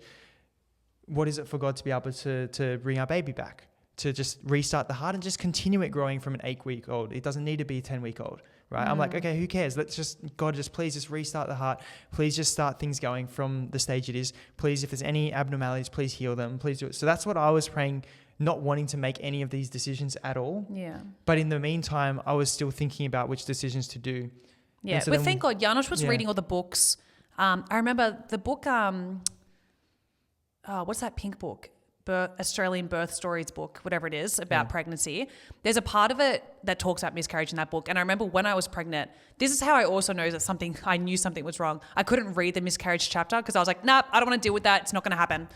What is it for God to be able to bring our baby back? To just restart the heart and just continue it growing from an 8-week-old. It doesn't need to be a 10-week-old, right? I'm like, okay, who cares? God, please just restart the heart. Please just start things going from the stage it is. Please, if there's any abnormalities, please heal them. Please do it. So that's what I was praying, not wanting to make any of these decisions at all. Yeah. But in the meantime, I was still thinking about which decisions to do. Yeah, so but thank God, Janos was reading all the books. I remember the book, what's that pink book? Australian Birth Stories book, whatever it is, about pregnancy. There's a part of it that talks about miscarriage in that book. And I remember when I was pregnant, this is how I also know that I knew something was wrong. I couldn't read the miscarriage chapter because I was like, nah, I don't want to deal with that. It's not going to happen.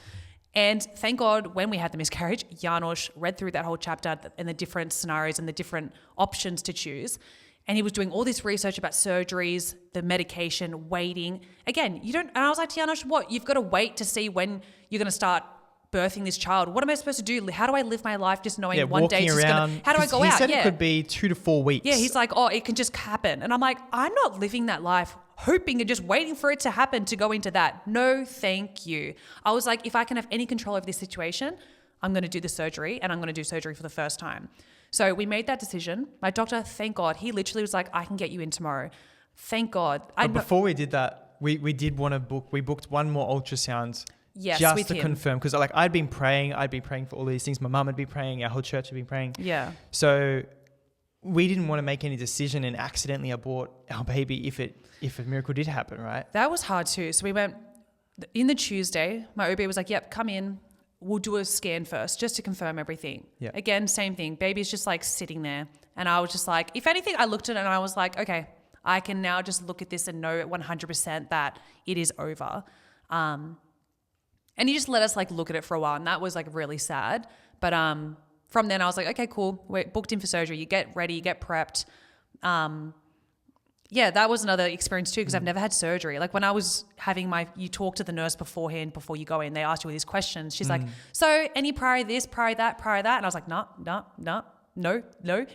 And thank God when we had the miscarriage, Janos read through that whole chapter and the different scenarios and the different options to choose. And he was doing all this research about surgeries, the medication, waiting. Again, and I was like to Janos, what? You've got to wait to see when you're going to start birthing this child. What am I supposed to do? How do I live my life just knowing one day it's just going to, how do I go out? He said it could be 2 to 4 weeks. Yeah, he's like, it can just happen. And I'm like, I'm not living that life hoping and just waiting for it to happen to go into that. No, thank you. I was like, if I can have any control over this situation, I'm going to do the surgery, and I'm going to do surgery for the first time. So we made that decision. My doctor, thank God, he literally was like, I can get you in tomorrow. Thank God. But before we did that, we did want to we booked one more ultrasound. Yes, just to confirm, because I'd been praying for all these things. My mum had been praying, our whole church had been praying. Yeah. So we didn't want to make any decision and accidentally abort our baby if a miracle did happen, right? That was hard too. So we went in the Tuesday. My OB was like, "Yep, come in. We'll do a scan first just to confirm everything." Yeah. Again, same thing. Baby's just like sitting there, and I was just like, if anything, I looked at it and I was like, okay, I can now just look at this and know 100% that it is over. And he just let us look at it for a while, and that was really sad. But from then I was like, okay, cool. We're booked in for surgery. You get ready, you get prepped. That was another experience too, because I've never had surgery. When I was having you talk to the nurse beforehand, before you go in, they ask you all these questions. She's like, so any prior this, prior that, And I was like, no.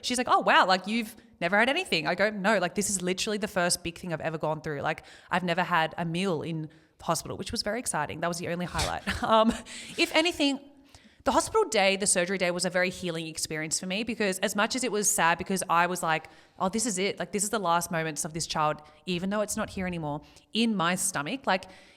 She's like, oh, wow, you've never had anything. I go, no, this is literally the first big thing I've ever gone through. I've never had a meal in hospital, which was very exciting. That was the only highlight. If anything, the hospital day, the surgery day, was a very healing experience for me, because as much as it was sad, because I was like, oh, this is it. This is the last moments of this child, even though it's not here anymore, in my stomach.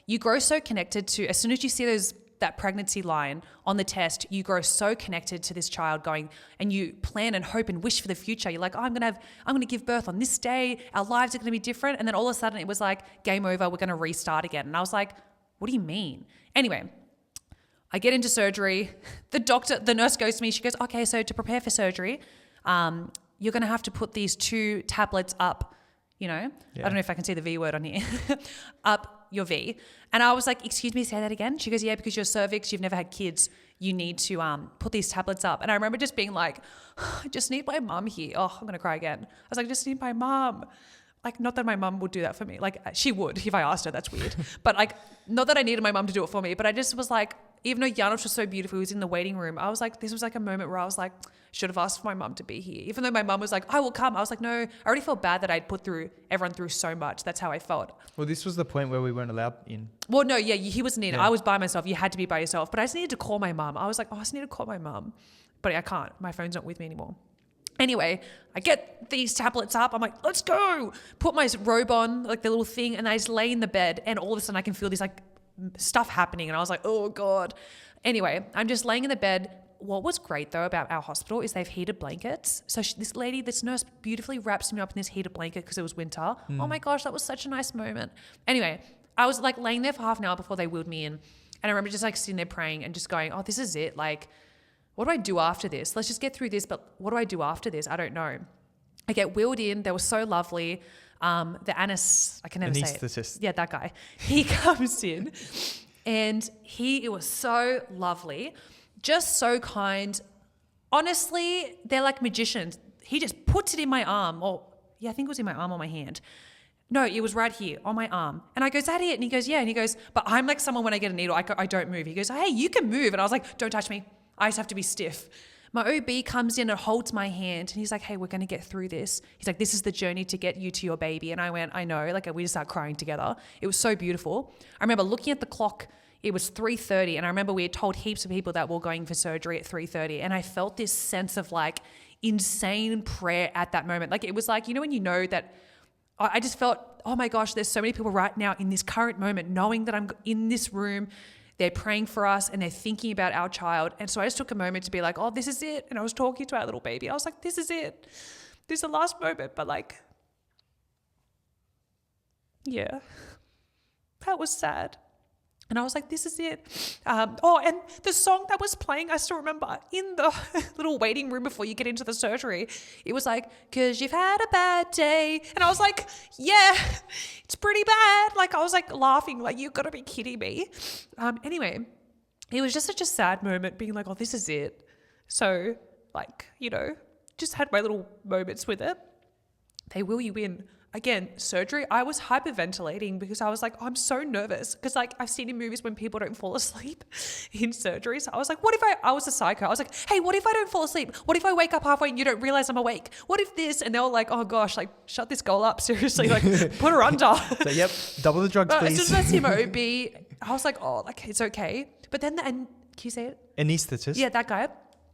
You grow so connected to, as soon as you see that pregnancy line on the test, you grow so connected to this child going, and you plan and hope and wish for the future. You're like, oh, I'm going to give birth on this day. Our lives are going to be different. And then all of a sudden it was game over. We're going to restart again. And I was like, what do you mean? Anyway, I get into surgery. The nurse goes to me. She goes, okay, so to prepare for surgery, you're going to have to put these 2 tablets up, I don't know if I can see the V word on here, up your V. And I was like, excuse me, say that again? She goes, yeah, because you're cervix, you've never had kids, you need to put these tablets up. And I remember just being like, I just need my mum here. Oh, I'm going to cry again. I was like, I just need my mum. Not that my mum would do that for me. She would if I asked her. That's weird. But not that I needed my mum to do it for me, but I just was like, even though Janos was so beautiful, he was in the waiting room, I was like, this was a moment where I was like, should have asked for my mum to be here. Even though my mum was like, I will come. I was like, no, I already felt bad that I'd put everyone through so much. That's how I felt. Well, this was the point where we weren't allowed in. Well, no, yeah, he wasn't in. Yeah. I was by myself. You had to be by yourself. But I just needed to call my mum. I was like, I just need to call my mum. But I can't. My phone's not with me anymore. Anyway, I get these tablets up. I'm like, let's go. Put my robe on, the little thing, and I just lay in the bed, and all of a sudden I can feel this stuff happening. And I was like, oh God. Anyway, I'm just laying in the bed. What was great though about our hospital is they've heated blankets. So this nurse beautifully wraps me up in this heated blanket because it was winter. Oh my gosh, that was such a nice moment. Anyway, I was laying there for half an hour before they wheeled me in. And I remember just sitting there praying and just going, oh, this is it. What do I do after this? Let's just get through this. But what do I do after this? I don't know. I get wheeled in. They were so lovely. The I can never say it. Yeah, that guy. He comes in and it was so lovely. Just so kind. Honestly, they're like magicians. He just puts it in my arm. I think it was in my arm or my hand. no, it was right here on my arm. And I go, is that it? And he goes, yeah. And he goes, but I'm like someone when I get a needle, I don't move. He goes, hey, you can move. And I was like, don't touch me. I just have to be stiff. My OB comes in and holds my hand and he's like, hey, we're going to get through this. He's like, this is the journey to get you to your baby. And I went, I know. Like we just started crying together. It was so beautiful. I remember looking at the clock. It was 3:30. And I remember we had told heaps of people that we're going for surgery at 3:30. And I felt this sense of like insane prayer at that moment. Like it was like, when you know that I just felt, oh my gosh, there's so many people right now in this current moment knowing that I'm in this room. They're praying for us and they're thinking about our child. And so I just took a moment to be like, oh, this is it. And I was talking to our little baby. I was like, this is it. This is the last moment. But like, yeah, that was sad. And I was like, this is it. And the song that was playing, I still remember in the little waiting room before you get into the surgery, it was like, 'cause you've had a bad day. And I was like, yeah, it's pretty bad. Like I was like laughing, like you've got to be kidding me. Anyway, it was just such a sad moment being like, oh, this is it. So like, just had my little moments with it. They will you in. Again, surgery, I was hyperventilating because I was like, oh, I'm so nervous. Because like I've seen in movies when people don't fall asleep in surgery. So I was like, what if I was a psycho. I was like, hey, what if I don't fall asleep? What if I wake up halfway and you don't realize I'm awake? What if this? And they were like, oh gosh, like shut this girl up. Seriously, like put her under. So yep, double the drugs, please. As soon as I see my OB, I was like, oh, like it's okay. But then, can you say it? Anesthetist. Yeah, that guy.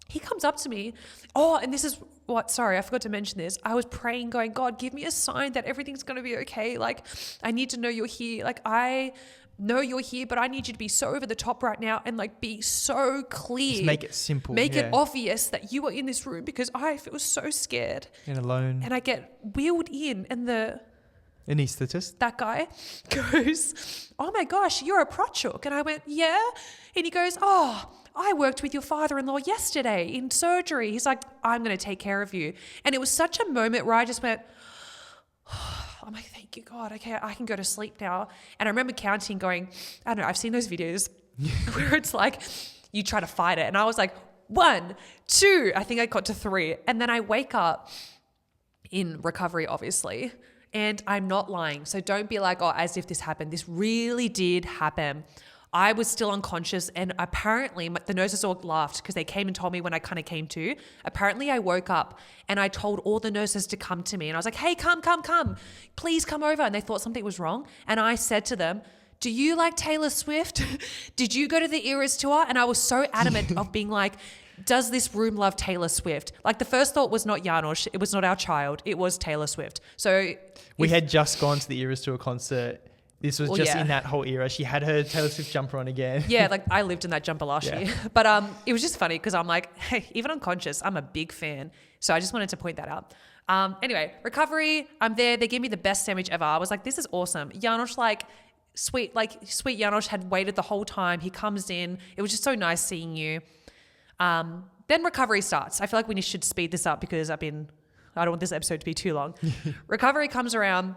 He comes up to me. Oh, and this is sorry, I forgot to mention this. I was praying going, God, give me a sign that everything's going to be okay. Like, I need to know you're here. Like, I know you're here, but I need you to be so over the top right now and like be so clear. Just make it simple. Make it obvious that you are in this room because I feel so scared. And alone. And I get wheeled in and the anesthetist. That guy goes, oh my gosh, you're a Prociuk. And I went, yeah. And he goes, oh, I worked with your father-in-law yesterday in surgery. He's like, I'm going to take care of you. And it was such a moment where I just went, I'm like, thank you, God. Okay, I can go to sleep now. And I remember counting going, I don't know, I've seen those videos where it's like you try to fight it. And I was like, 1, 2, I think I got to 3. And then I wake up in recovery, obviously. And I'm not lying. So don't be like, oh, as if this happened. This really did happen. I was still unconscious and apparently the nurses all laughed because they came and told me when I kind of came to. Apparently I woke up and I told all the nurses to come to me and I was like, hey, come. Please come over. And they thought something was wrong. And I said to them, do you like Taylor Swift? Did you go to the Eras tour? And I was so adamant of being like, does this room love Taylor Swift? Like the first thought was not Janos. It was not our child. It was Taylor Swift. So we had just gone to the Eras tour concert. This was in that whole era. She had her Taylor Swift jumper on again. Yeah, like I lived in that jumper last year. But it was just funny because I'm like, hey, even unconscious, I'm a big fan. So I just wanted to point that out. Anyway, recovery, I'm there. They gave me the best sandwich ever. I was like, this is awesome. Janos, sweet Janos had waited the whole time. He comes in. It was just so nice seeing you. Then recovery starts. I feel like we should speed this up because I don't want this episode to be too long. Recovery comes around.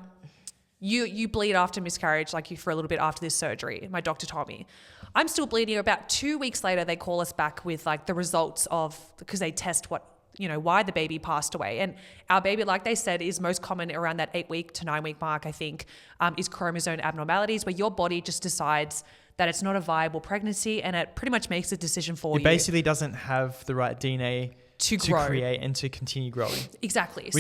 You bleed after miscarriage, for a little bit after this surgery. My doctor told me. I'm still bleeding. About 2 weeks later, they call us back with the results because they test why the baby passed away. And our baby, like they said, is most common around that 8-week to 9-week mark, I think, is chromosome abnormalities where your body just decides that it's not a viable pregnancy and it pretty much makes a decision for you. It basically doesn't have the right DNA to grow. Create and to continue growing. Exactly.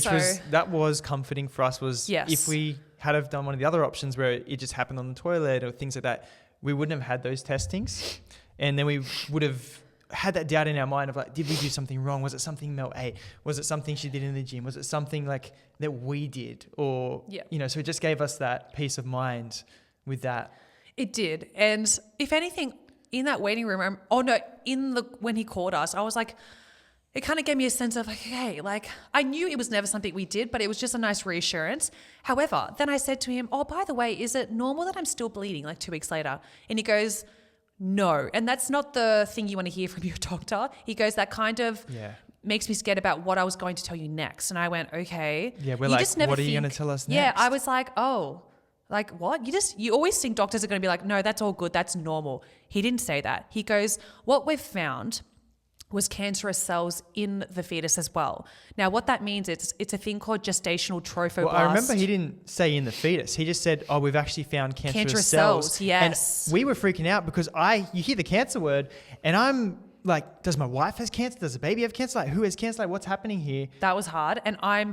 That was comforting for us if we had have done one of the other options where it just happened on the toilet or things like that, we wouldn't have had those testings. And then we would have had that doubt in our mind of did we do something wrong? Was it something Mel ate? Was it something she did in the gym? Was it something that we did? Or, so it just gave us that peace of mind with that. It did. And if anything, in that waiting room, when he called us, I was like, it kind of gave me a sense of I knew it was never something we did, but it was just a nice reassurance. However, then I said to him, oh, by the way, is it normal that I'm still bleeding 2 weeks later? And he goes, no. And that's not the thing you want to hear from your doctor. He goes, that kind of makes me scared about what I was going to tell you next. And I went, okay. Yeah, we're what are you going to tell us next? Yeah, I was like, oh, what? You always think doctors are going to be like, no, that's all good. That's normal. He didn't say that. He goes, what we've found was cancerous cells in the fetus as well. Now, what that means is it's a thing called gestational trophoblast. Well, I remember he didn't say in the fetus. He just said, "Oh, we've actually found cancerous cells." Yes. And we were freaking out because you hear the cancer word, and I'm like, "Does my wife have cancer? Does the baby have cancer? Like, who has cancer? Like, what's happening here?" That was hard, and I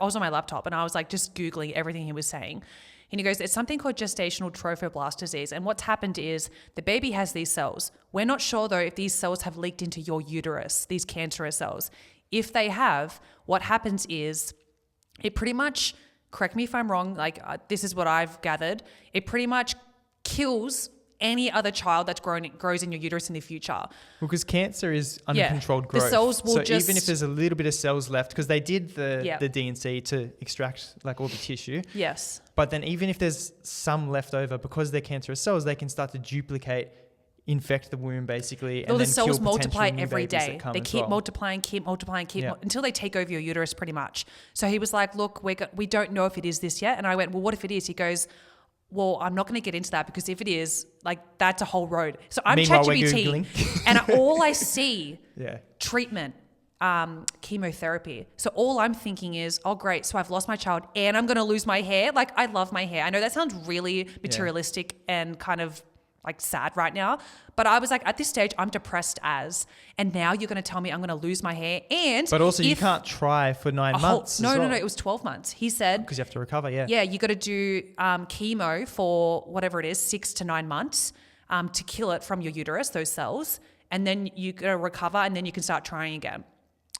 was on my laptop and I was like just Googling everything he was saying. And he goes, it's something called gestational trophoblast disease. And what's happened is the baby has these cells. We're not sure though if these cells have leaked into your uterus, these cancerous cells. If they have, what happens is it pretty much, correct me if I'm wrong, this is what I've gathered, it pretty much kills any other child that grows in your uterus in the future. Well, because cancer is uncontrolled growth. The cells will so even if there's a little bit of cells left, because they did the D&C to extract like all the tissue. Yes. But then even if there's some left over, because they're cancerous cells, they can start to duplicate, infect the womb basically, and the then cells kill multiply potential new every babies day. that come They as keep well. multiplying, until they take over your uterus pretty much. So he was like, look, we don't know if it is this yet. And I went, well, what if it is? He goes, well, I'm not going to get into that because if it is, that's a whole road. So I'm ChatGPT and all I see, treatment, chemotherapy. So all I'm thinking is, oh, great. So I've lost my child and I'm going to lose my hair. Like, I love my hair. I know that sounds really materialistic and kind of sad right now. But I was like, at this stage, I'm depressed and now you're going to tell me I'm going to lose my hair. But also you can't try for 9 months. No, it was 12 months. He said. Because you have to recover, Yeah, you got to do chemo for whatever it is, 6 to 9 months to kill it from your uterus, those cells. And then you got to recover and then you can start trying again.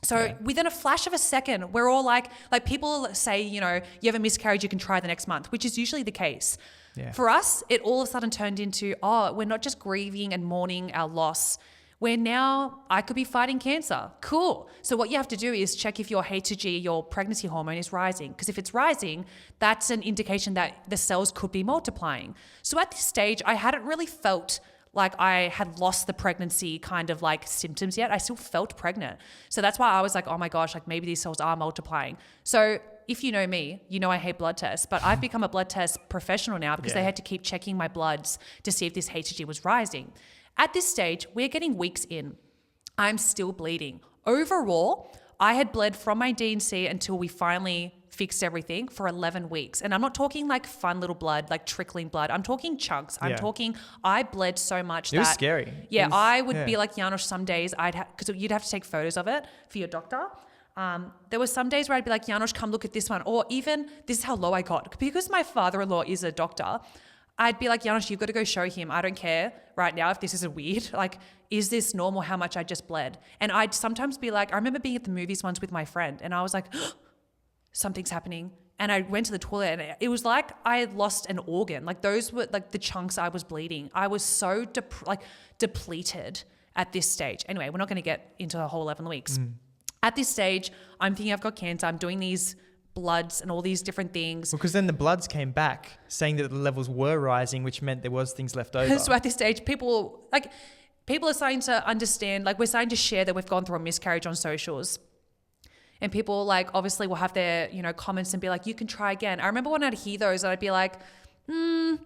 So within a flash of a second, we're all like people say, you have a miscarriage, you can try the next month, which is usually the case. Yeah. For us, it all of a sudden turned into, we're not just grieving and mourning our loss. We're now, I could be fighting cancer. Cool. So what you have to do is check if your HCG, your pregnancy hormone, is rising. Because if it's rising, that's an indication that the cells could be multiplying. So at this stage, I hadn't really felt like I had lost the pregnancy kind of symptoms yet. I still felt pregnant. So that's why I was like, oh my gosh, maybe these cells are multiplying. So if you know me, you know I hate blood tests, but I've become a blood test professional now because they had to keep checking my bloods to see if this HCG was rising. At this stage, we're getting weeks in. I'm still bleeding. Overall, I had bled from my D&C until we finally fixed everything for 11 weeks. And I'm not talking fun little blood, trickling blood. I'm talking chunks. I'm talking, I bled so much it was scary. Yeah, I would be like, Janusz, some days because you'd have to take photos of it for your doctor. There were some days where I'd be like, Janusz, come look at this one. Or even, this is how low I got. Because my father-in-law is a doctor, I'd be like, Janusz, you've got to go show him. I don't care right now if this is weird. Is this normal how much I just bled? And I'd sometimes be like, I remember being at the movies once with my friend and I was like, something's happening. And I went to the toilet and it was like I had lost an organ. Those were the chunks I was bleeding. I was so depleted at this stage. Anyway, we're not going to get into the whole 11 weeks. At this stage, I'm thinking I've got cancer. I'm doing these bloods and all these different things. Because then the bloods came back saying that the levels were rising, which meant there was things left over. So at this stage, people are starting to understand, we're starting to share that we've gone through a miscarriage on socials. And people obviously will have their, comments and be like, you can try again. I remember when I'd hear those, I'd be like, I'm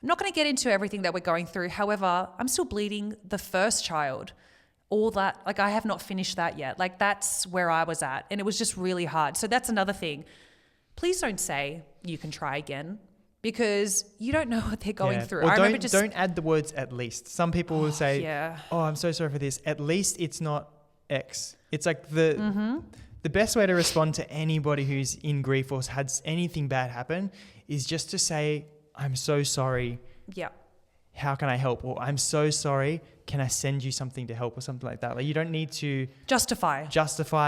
not going to get into everything that we're going through. However, I'm still bleeding the first child. All that, I have not finished that yet. That's where I was at. And it was just really hard. So that's another thing. Please don't say you can try again because you don't know what they're going through. Or don't add the words at least. Some people will say, oh, I'm so sorry for this. At least it's not X. It's the best way to respond to anybody who's in grief or has had anything bad happen is just to say, I'm so sorry. Yeah. How can I help? Or I'm so sorry. Can I send you something to help or something like that? You don't need to justify,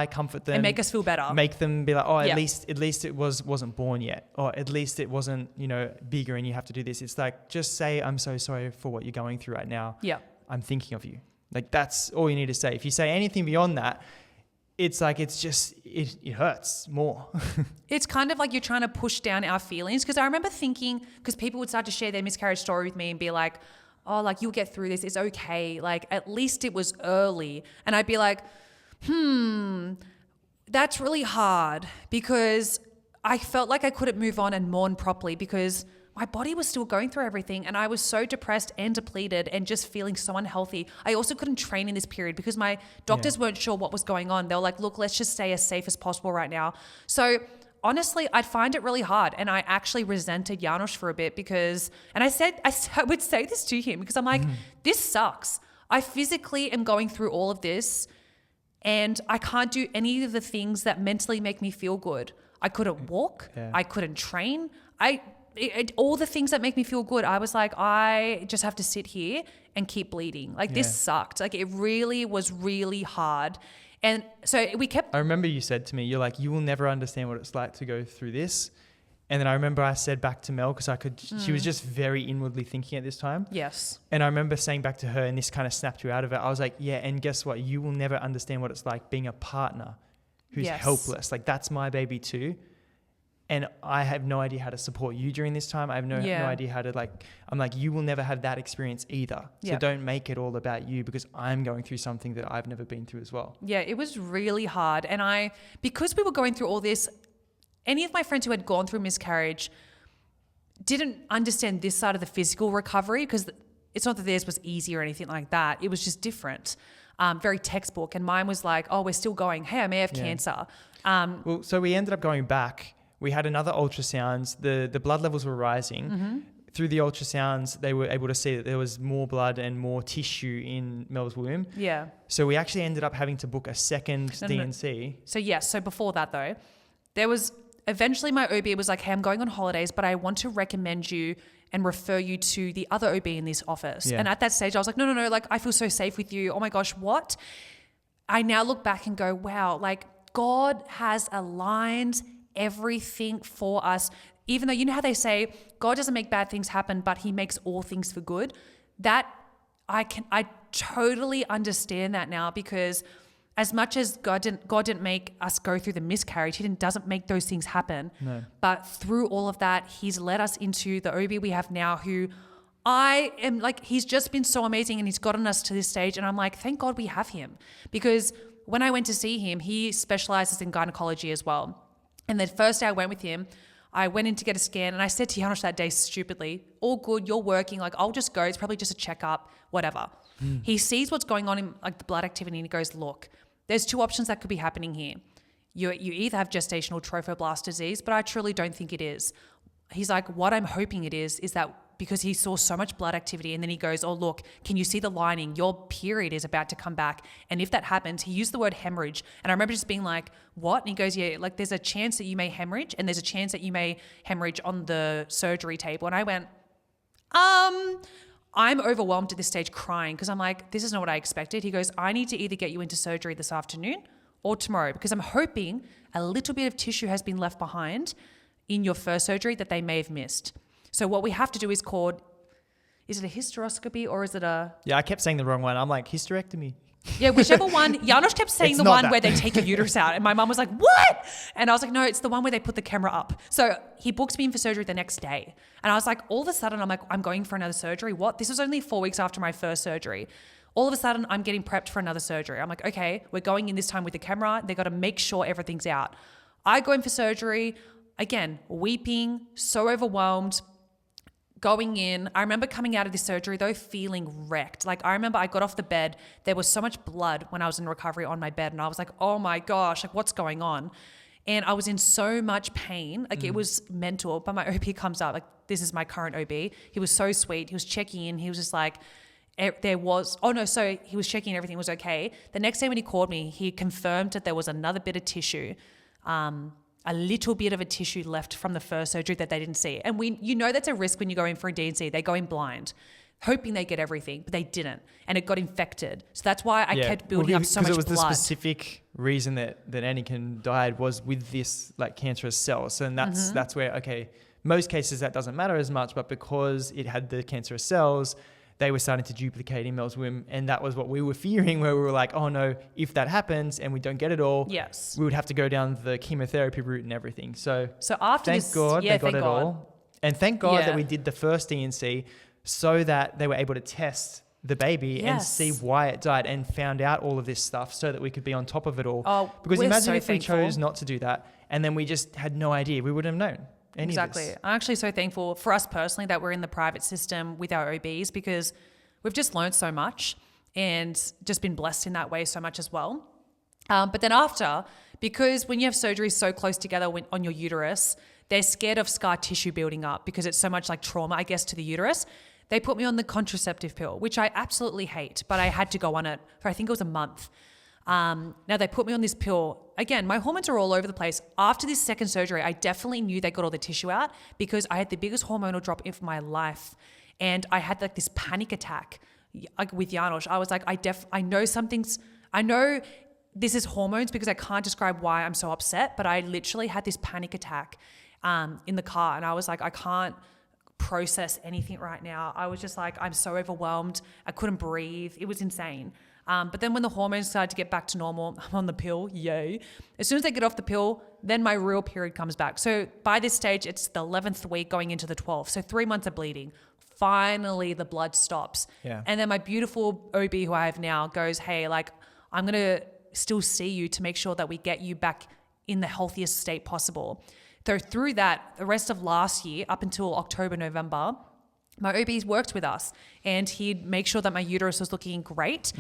comfort them, and make us feel better. Make them be like, oh, at least it wasn't born yet, or at least it wasn't bigger, and you have to do this. It's just say, I'm so sorry for what you're going through right now. Yeah, I'm thinking of you. That's all you need to say. If you say anything beyond that, it hurts more. It's kind of like you're trying to push down our feelings. Because I remember thinking, because people would start to share their miscarriage story with me and be like, oh, you'll get through this. It's okay. At least it was early. And I'd be like, that's really hard because I felt like I couldn't move on and mourn properly because my body was still going through everything, and I was so depressed and depleted and just feeling so unhealthy. I also couldn't train in this period because my doctors weren't sure what was going on. They were like, look, let's just stay as safe as possible right now. So honestly, I'd find it really hard, and I actually resented Janos for a bit because, and I would say this to him because I'm like, this sucks. I physically am going through all of this, and I can't do any of the things that mentally make me feel good. I couldn't walk. Yeah. I couldn't train. All the things that make me feel good, I was like, I just have to sit here and keep bleeding. Like this sucked. Like it really was really hard. And so we kept. I remember you said to me, you're like, you will never understand what it's like to go through this. And then I remember I said back to Mel, because she was just very inwardly thinking at this time. Yes. And I remember saying back to her, and this kind of snapped you out of it. I was like, yeah, and guess what? You will never understand what it's like being a partner who's helpless. Like that's my baby too. And I have no idea how to support you during this time. I have no idea how to I'm like, you will never have that experience either. So don't make it all about you, because I'm going through something that I've never been through as well. Yeah, it was really hard. And because we were going through all this, any of my friends who had gone through miscarriage didn't understand this side of the physical recovery, because it's not that theirs was easy or anything like that. It was just different, very textbook. And mine was like, oh, we're still going. Hey, I may have cancer. Well, so we ended up going back. We had another ultrasounds. The blood levels were rising. Through the ultrasounds, they were able to see that there was more blood and more tissue in Mel's womb. Yeah. So we actually ended up having to book a second DNC. So yes. So before that though, there was eventually my OB was like, hey, I'm going on holidays, but I want to recommend you and refer you to the other OB in this office. Yeah. And at that stage I was like, no. Like I feel so safe with you. Oh my gosh, what? I now look back and go, wow, like God has aligned everything for us. Even though, you know how they say God doesn't make bad things happen, but he makes all things for good. That I totally understand that now, because as much as God didn't make us go through the miscarriage, he doesn't make those things happen. No. But through all of that, he's led us into the OB we have now, who I am like, he's just been so amazing, and he's gotten us to this stage. And I'm like, thank God we have him, because when I went to see him, he specializes in gynecology as well. And the first day I went with him, I went in to get a scan, and I said to Janos that day stupidly, all good, you're working, like I'll just go, it's probably just a checkup, whatever. He sees what's going on in like the blood activity, and he goes, look, there's two options that could be happening here. You either have gestational trophoblast disease, but I truly don't think it is. He's like, what I'm hoping it is that because he saw so much blood activity, and then he goes, oh, look, can you see the lining? Your period is about to come back. And if that happens, he used the word hemorrhage. And I remember just being like, what? And he goes, yeah, like there's a chance that you may hemorrhage, and there's a chance that you may hemorrhage on the surgery table. And I went, I'm overwhelmed at this stage, crying, because I'm like, this is not what I expected. He goes, I need to either get you into surgery this afternoon or tomorrow, because I'm hoping a little bit of tissue has been left behind in your first surgery that they may have missed. So what we have to do is it a hysteroscopy or is it a... Yeah, I kept saying the wrong one. I'm like, hysterectomy. Yeah, whichever one. Janos kept saying the one where they take your uterus out. And my mum was like, what? And I was like, no, it's the one where they put the camera up. So he books me in for surgery the next day. And I was like, all of a sudden, I'm like, I'm going for another surgery. What? This was only 4 weeks after my first surgery. All of a sudden, I'm getting prepped for another surgery. I'm like, okay, we're going in this time with the camera. They got to make sure everything's out. I go in for surgery, again, weeping, so overwhelmed. Going in, I remember coming out of this surgery though feeling wrecked. Like I remember I got off the bed, there was so much blood when I was in recovery on my bed, and I was like, oh my gosh, like what's going on? And I was in so much pain, like it was mental. But my OB comes up, like this is my current OB. He was so sweet. He was checking in. He was just like, he was checking everything was okay. The next day when he called me, he confirmed that there was another bit of tissue, a little bit of a tissue left from the first surgery that they didn't see. And that's a risk when you go in for a DNC. They go in blind, hoping they get everything, but they didn't. And it got infected. So that's why I kept building up so much blood. Because it was the specific reason that Anakin died was with this like cancerous cell. So that's where, okay, most cases that doesn't matter as much, but because it had the cancerous cells, they were starting to duplicate in Mel's womb. And that was what we were fearing, where we were like, oh no, if that happens and we don't get it all, yes, we would have to go down the chemotherapy route and everything. So after thank God they got it all. And thank God that we did the first DNC so that they were able to test the baby and see why it died, and found out all of this stuff so that we could be on top of it all. Because imagine if we chose not to do that and then we just had no idea, we wouldn't have known. Exactly. I'm actually so thankful for us personally that we're in the private system with our OBs, because we've just learned so much and just been blessed in that way so much as well. But then after, because when you have surgery so close together on your uterus, they're scared of scar tissue building up because it's so much like trauma, I guess, to the uterus. They put me on the contraceptive pill, which I absolutely hate, but I had to go on it for, I think it was a month. Now they put me on this pill. Again, my hormones are all over the place. After this second surgery, I definitely knew they got all the tissue out because I had the biggest hormonal drop of my life. And I had like this panic attack with Janos. I was like, I know this is hormones because I can't describe why I'm so upset, but I literally had this panic attack in the car. And I was like, I can't process anything right now. I was just like, I'm so overwhelmed. I couldn't breathe. It was insane. But then when the hormones started to get back to normal, I'm on the pill, yay. As soon as I get off the pill, then my real period comes back. So by this stage, it's the 11th week going into the 12th. So 3 months of bleeding. Finally, the blood stops. Yeah. And then my beautiful OB who I have now goes, hey, like, I'm going to still see you to make sure that we get you back in the healthiest state possible. So through that, the rest of last year, up until October, November, my OBs worked with us and he'd make sure that my uterus was looking great,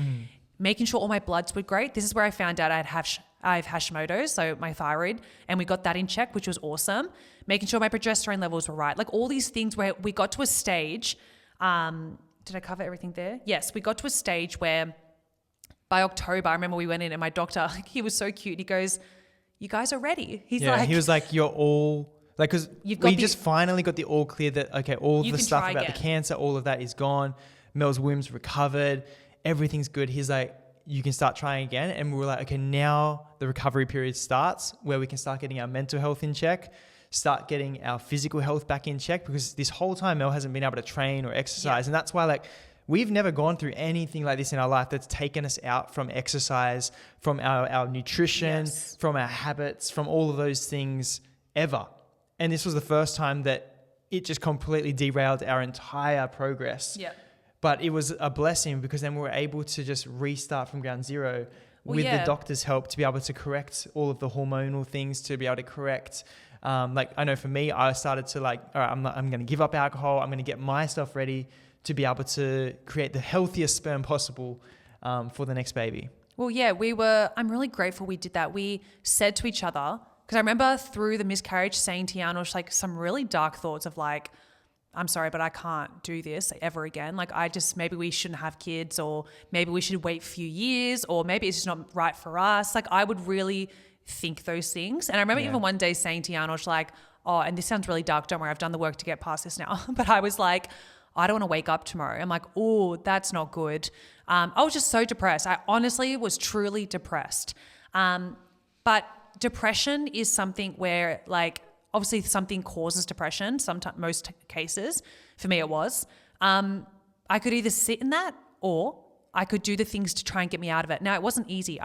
making sure all my bloods were great. This is where I found out I have Hashimoto's, so my thyroid, and we got that in check, which was awesome. Making sure my progesterone levels were right. Like all these things where we got to a stage. Did I cover everything there? Yes, we got to a stage where by October, I remember we went in and my doctor, he was so cute. He goes, you guys are ready. He was like, you're all like, because we just finally got the all clear that, okay, all the stuff about the cancer, all of that is gone. Mel's womb's recovered. Everything's good. He's like, you can start trying again. And we were like, okay, now the recovery period starts where we can start getting our mental health in check, start getting our physical health back in check, because this whole time Mel hasn't been able to train or exercise. And that's why like, we've never gone through anything like this in our life that's taken us out from exercise, from our nutrition, from our habits, from all of those things ever. And this was the first time that it just completely derailed our entire progress. Yeah. But it was a blessing because then we were able to just restart from ground zero with the doctor's help to be able to correct all of the hormonal things, to be able to correct. Like I know for me, I started to like, all right, I'm going to give up alcohol. I'm going to get myself ready to be able to create the healthiest sperm possible for the next baby. Well, yeah, I'm really grateful we did that. We said to each other, because I remember through the miscarriage saying to Janos like some really dark thoughts of like, I'm sorry, but I can't do this ever again. Like maybe we shouldn't have kids, or maybe we should wait a few years, or maybe it's just not right for us. Like I would really think those things. And I remember even one day saying to Janos like, oh, and this sounds really dark. Don't worry, I've done the work to get past this now. But I was like, I don't want to wake up tomorrow. I'm like, oh, that's not good. I was just so depressed. I honestly was truly depressed. But depression is something where like, obviously something causes depression, most cases. For me, it was. I could either sit in that or I could do the things to try and get me out of it. Now, it wasn't easy.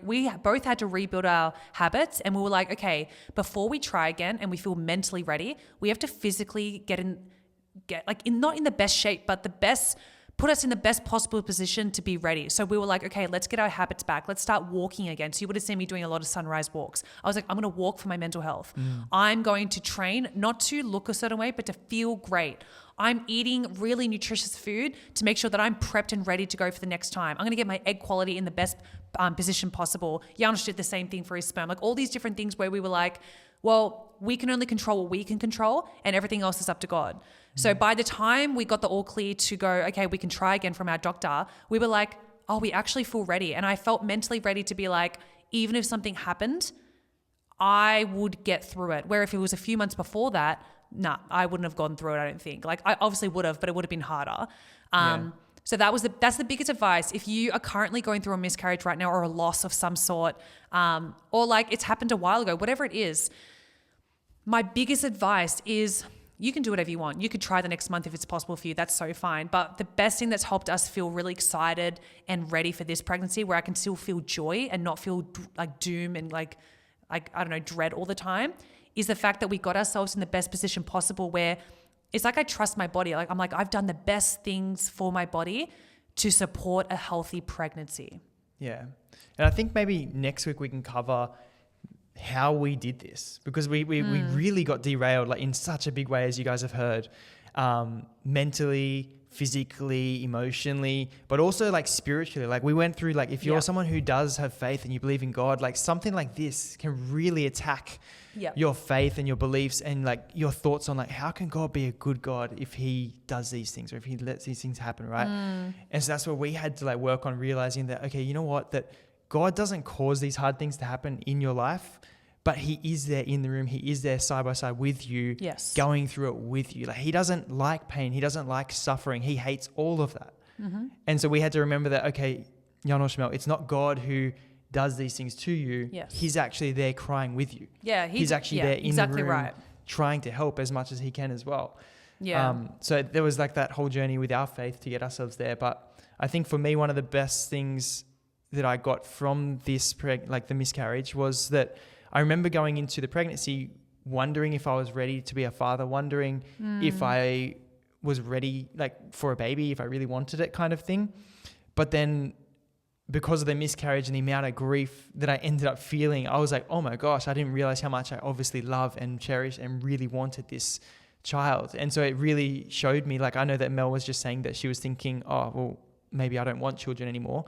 We both had to rebuild our habits, and we were like, okay, before we try again and we feel mentally ready, we have to physically not in the best shape, but put us in the best possible position to be ready. So we were like, okay, let's get our habits back. Let's start walking again. So you would have seen me doing a lot of sunrise walks. I was like, I'm going to walk for my mental health. I'm going to train not to look a certain way, but to feel great. I'm eating really nutritious food to make sure that I'm prepped and ready to go for the next time. I'm going to get my egg quality in the best position possible. Janos did the same thing for his sperm. Like all these different things where we were like, well, we can only control what we can control and everything else is up to God. So by the time we got the all clear to go, okay, we can try again from our doctor, we were like, oh, we actually feel ready. And I felt mentally ready to be like, even if something happened, I would get through it. Where if it was a few months before that, I wouldn't have gone through it, I don't think. Like I obviously would have, but it would have been harder. So that's the biggest advice. If you are currently going through a miscarriage right now or a loss of some sort, or like it's happened a while ago, whatever it is, my biggest advice is you can do whatever you want. You could try the next month if it's possible for you. That's so fine. But the best thing that's helped us feel really excited and ready for this pregnancy, where I can still feel joy and not feel like doom and like I don't know, dread all the time, is the fact that we got ourselves in the best position possible, where it's like I trust my body. Like I'm like, I've done the best things for my body to support a healthy pregnancy. Yeah. And I think maybe next week we can cover how we did this, because we really got derailed like in such a big way, as you guys have heard, mentally, physically, emotionally, but also like spiritually. Like we went through, like if you're someone who does have faith and you believe in God, like something like this can really attack your faith and your beliefs and like your thoughts on like, how can God be a good God if he does these things or if he lets these things happen, right? And so that's where we had to like work on realizing that, okay, you know what, that God doesn't cause these hard things to happen in your life, but he is there in the room. He is there side by side with you, going through it with you. Like he doesn't like pain. He doesn't like suffering. He hates all of that. And so we had to remember that, okay, Janosch Mel, it's not God who does these things to you. He's actually there crying with you. He's actually there in the room trying to help as much as he can as well. So there was like that whole journey with our faith to get ourselves there. But I think for me, one of the best things that I got from this, like the miscarriage, was that I remember going into the pregnancy wondering if I was ready to be a father, wondering if I was ready like for a baby, if I really wanted it, kind of thing. But then because of the miscarriage and the amount of grief that I ended up feeling, I was like, oh my gosh, I didn't realize how much I obviously love and cherish and really wanted this child. And so it really showed me, like, I know that Mel was just saying that she was thinking, oh, well, maybe I don't want children anymore.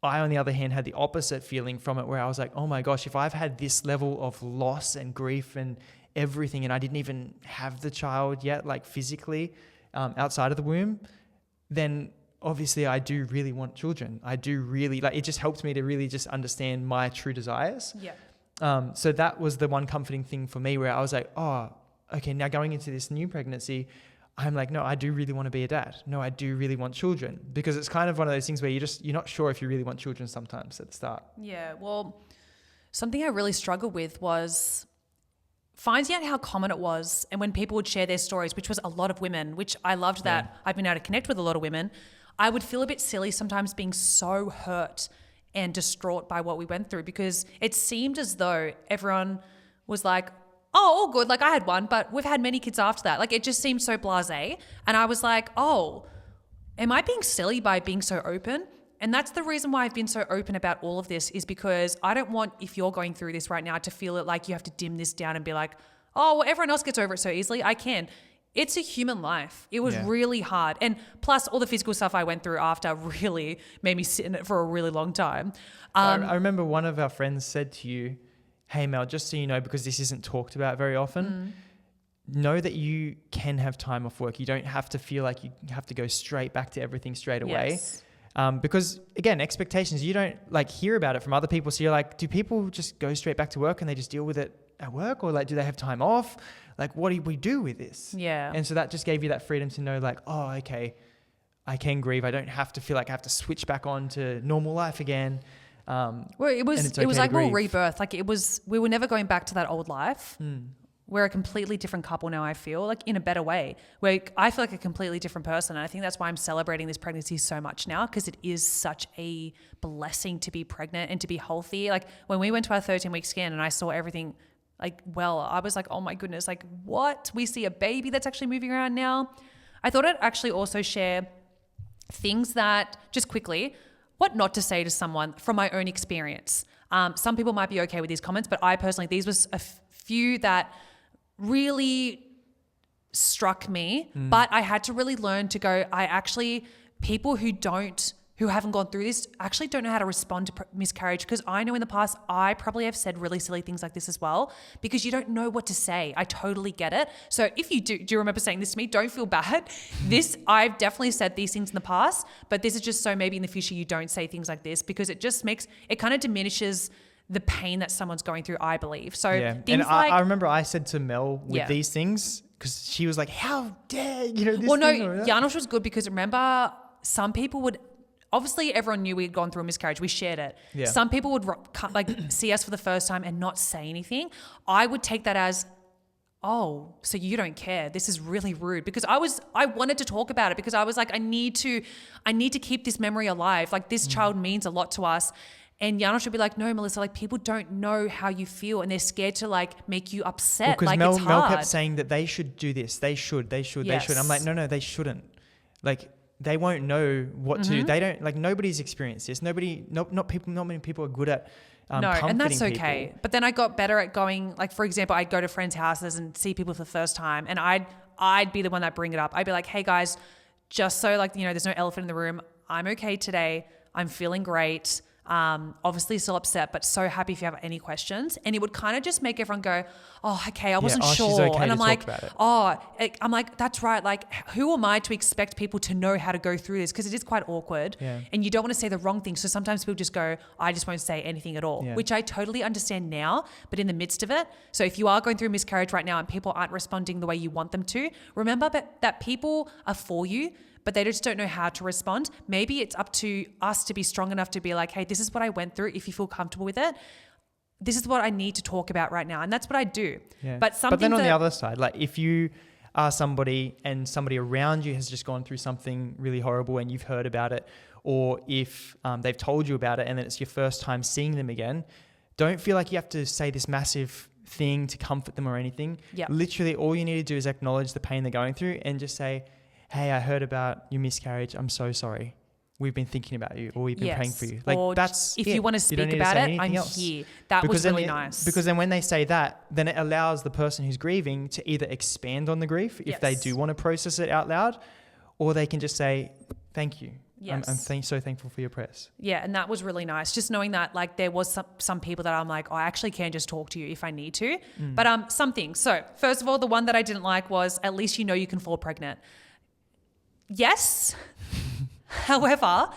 I, on the other hand, had the opposite feeling from it, where I was like, oh my gosh, if I've had this level of loss and grief and everything, and I didn't even have the child yet, like physically, outside of the womb, then obviously I do really want children. I do really, like, it just helped me to really just understand my true desires. So that was the one comforting thing for me, where I was like, oh, okay, now going into this new pregnancy, I'm like, no, I do really want to be a dad. No, I do really want children, because it's kind of one of those things where you're not sure if you really want children sometimes at the start. Yeah, well, something I really struggled with was finding out how common it was, and when people would share their stories, which was a lot of women, which I loved that I've been able to connect with a lot of women, I would feel a bit silly sometimes being so hurt and distraught by what we went through, because it seemed as though everyone was like, oh, all good. Like I had one, but we've had many kids after that. Like it just seemed so blasé. And I was like, oh, am I being silly by being so open? And that's the reason why I've been so open about all of this, is because I don't want, if you're going through this right now, to feel it like you have to dim this down and be like, oh, well, everyone else gets over it so easily. I can. It's a human life. It was really hard. And plus all the physical stuff I went through after really made me sit in it for a really long time. I remember one of our friends said to you, hey Mel, just so you know, because this isn't talked about very often, know that you can have time off work. You don't have to feel like you have to go straight back to everything straight away. Because again, expectations, you don't like hear about it from other people. So you're like, do people just go straight back to work and they just deal with it at work? Or like, do they have time off? Like, what do we do with this? And so that just gave you that freedom to know like, oh, okay, I can grieve. I don't have to feel like I have to switch back on to normal life again. Well, it was like more rebirth. Like we were never going back to that old life. We're a completely different couple now, I feel, like in a better way, where I feel like a completely different person. And I think that's why I'm celebrating this pregnancy so much now, because it is such a blessing to be pregnant and to be healthy. Like when we went to our 13-week scan and I saw everything like, well, I was like, oh my goodness, like what? We see a baby that's actually moving around now. I thought I'd actually also share things that, just quickly, what not to say to someone from my own experience. Some people might be okay with these comments, but I personally, these was a few that really struck me, but I had to really learn to go, people who haven't gone through this actually don't know how to respond to miscarriage, because I know in the past I probably have said really silly things like this as well, because you don't know what to say. I totally get it. So if you do you remember saying this to me? Don't feel bad. I've definitely said these things in the past, but this is just so maybe in the future you don't say things like this, because it just kind of diminishes the pain that someone's going through, I believe. So things I remember I said to Mel with these things, because she was like, how dare this? Well, no, Janosch was good, because remember some people would, obviously everyone knew we had gone through a miscarriage. We shared it. Some people would like see us for the first time and not say anything. I would take that as, oh, so you don't care. This is really rude, because I wanted to talk about it, because I was like, I need to keep this memory alive. Like this child means a lot to us. And Janosch would be like, no, Melissa, like people don't know how you feel and they're scared to like make you upset. Because like Mel it's hard. kept saying that they should do this. They should. I'm like, no, they shouldn't. Like they won't know what to do. They don't, like nobody's experienced this. Not many people are good at No, and that's comforting okay. people. But then I got better at going, like, for example, I'd go to friends' houses and see people for the first time, and I'd be the one that bring it up. I'd be like, hey guys, just so like, you know, there's no elephant in the room. I'm okay today. I'm feeling great. Obviously still upset, but so happy if you have any questions. And it would kind of just make everyone go, oh, okay, I wasn't sure. She's okay and to I'm talk like, about it. I'm like, that's right. Like, who am I to expect people to know how to go through this? Because it is quite awkward and you don't want to say the wrong thing. So sometimes people just go, I just won't say anything at all, which I totally understand now, but in the midst of it. So if you are going through a miscarriage right now and people aren't responding the way you want them to, remember that people are for you, but they just don't know how to respond. Maybe it's up to us to be strong enough to be like, hey, this is what I went through. If you feel comfortable with it, this is what I need to talk about right now. And that's what I do. Yeah. But then on the other side, like if you are somebody and somebody around you has just gone through something really horrible and you've heard about it, or if they've told you about it and then it's your first time seeing them again, don't feel like you have to say this massive thing to comfort them or anything. Yep. Literally all you need to do is acknowledge the pain they're going through and just say, hey, I heard about your miscarriage. I'm so sorry. We've been thinking about you, or we've been praying for you. Like or that's if you want to speak about it, I'm here. That was really nice. Because then when they say that, then it allows the person who's grieving to either expand on the grief if they do want to process it out loud, or they can just say, thank you. Yes. I'm so thankful for your prayers. Yeah, and that was really nice. Just knowing that like there was some people that I'm like, I actually can just talk to you if I need to. But some things. So first of all, the one that I didn't like was at least you know you can fall pregnant. Yes. However,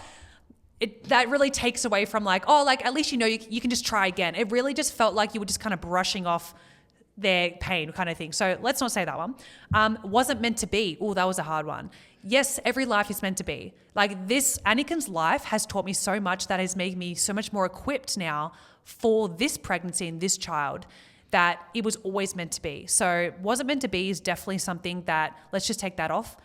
that really takes away from like, oh, like at least you know you can just try again. It really just felt like you were just kind of brushing off their pain kind of thing. So let's not say that one. Wasn't meant to be. Oh, that was a hard one. Yes, every life is meant to be. Like this, Anakin's life has taught me so much that has made me so much more equipped now for this pregnancy and this child that it was always meant to be. So wasn't meant to be is definitely something that, let's just take that off.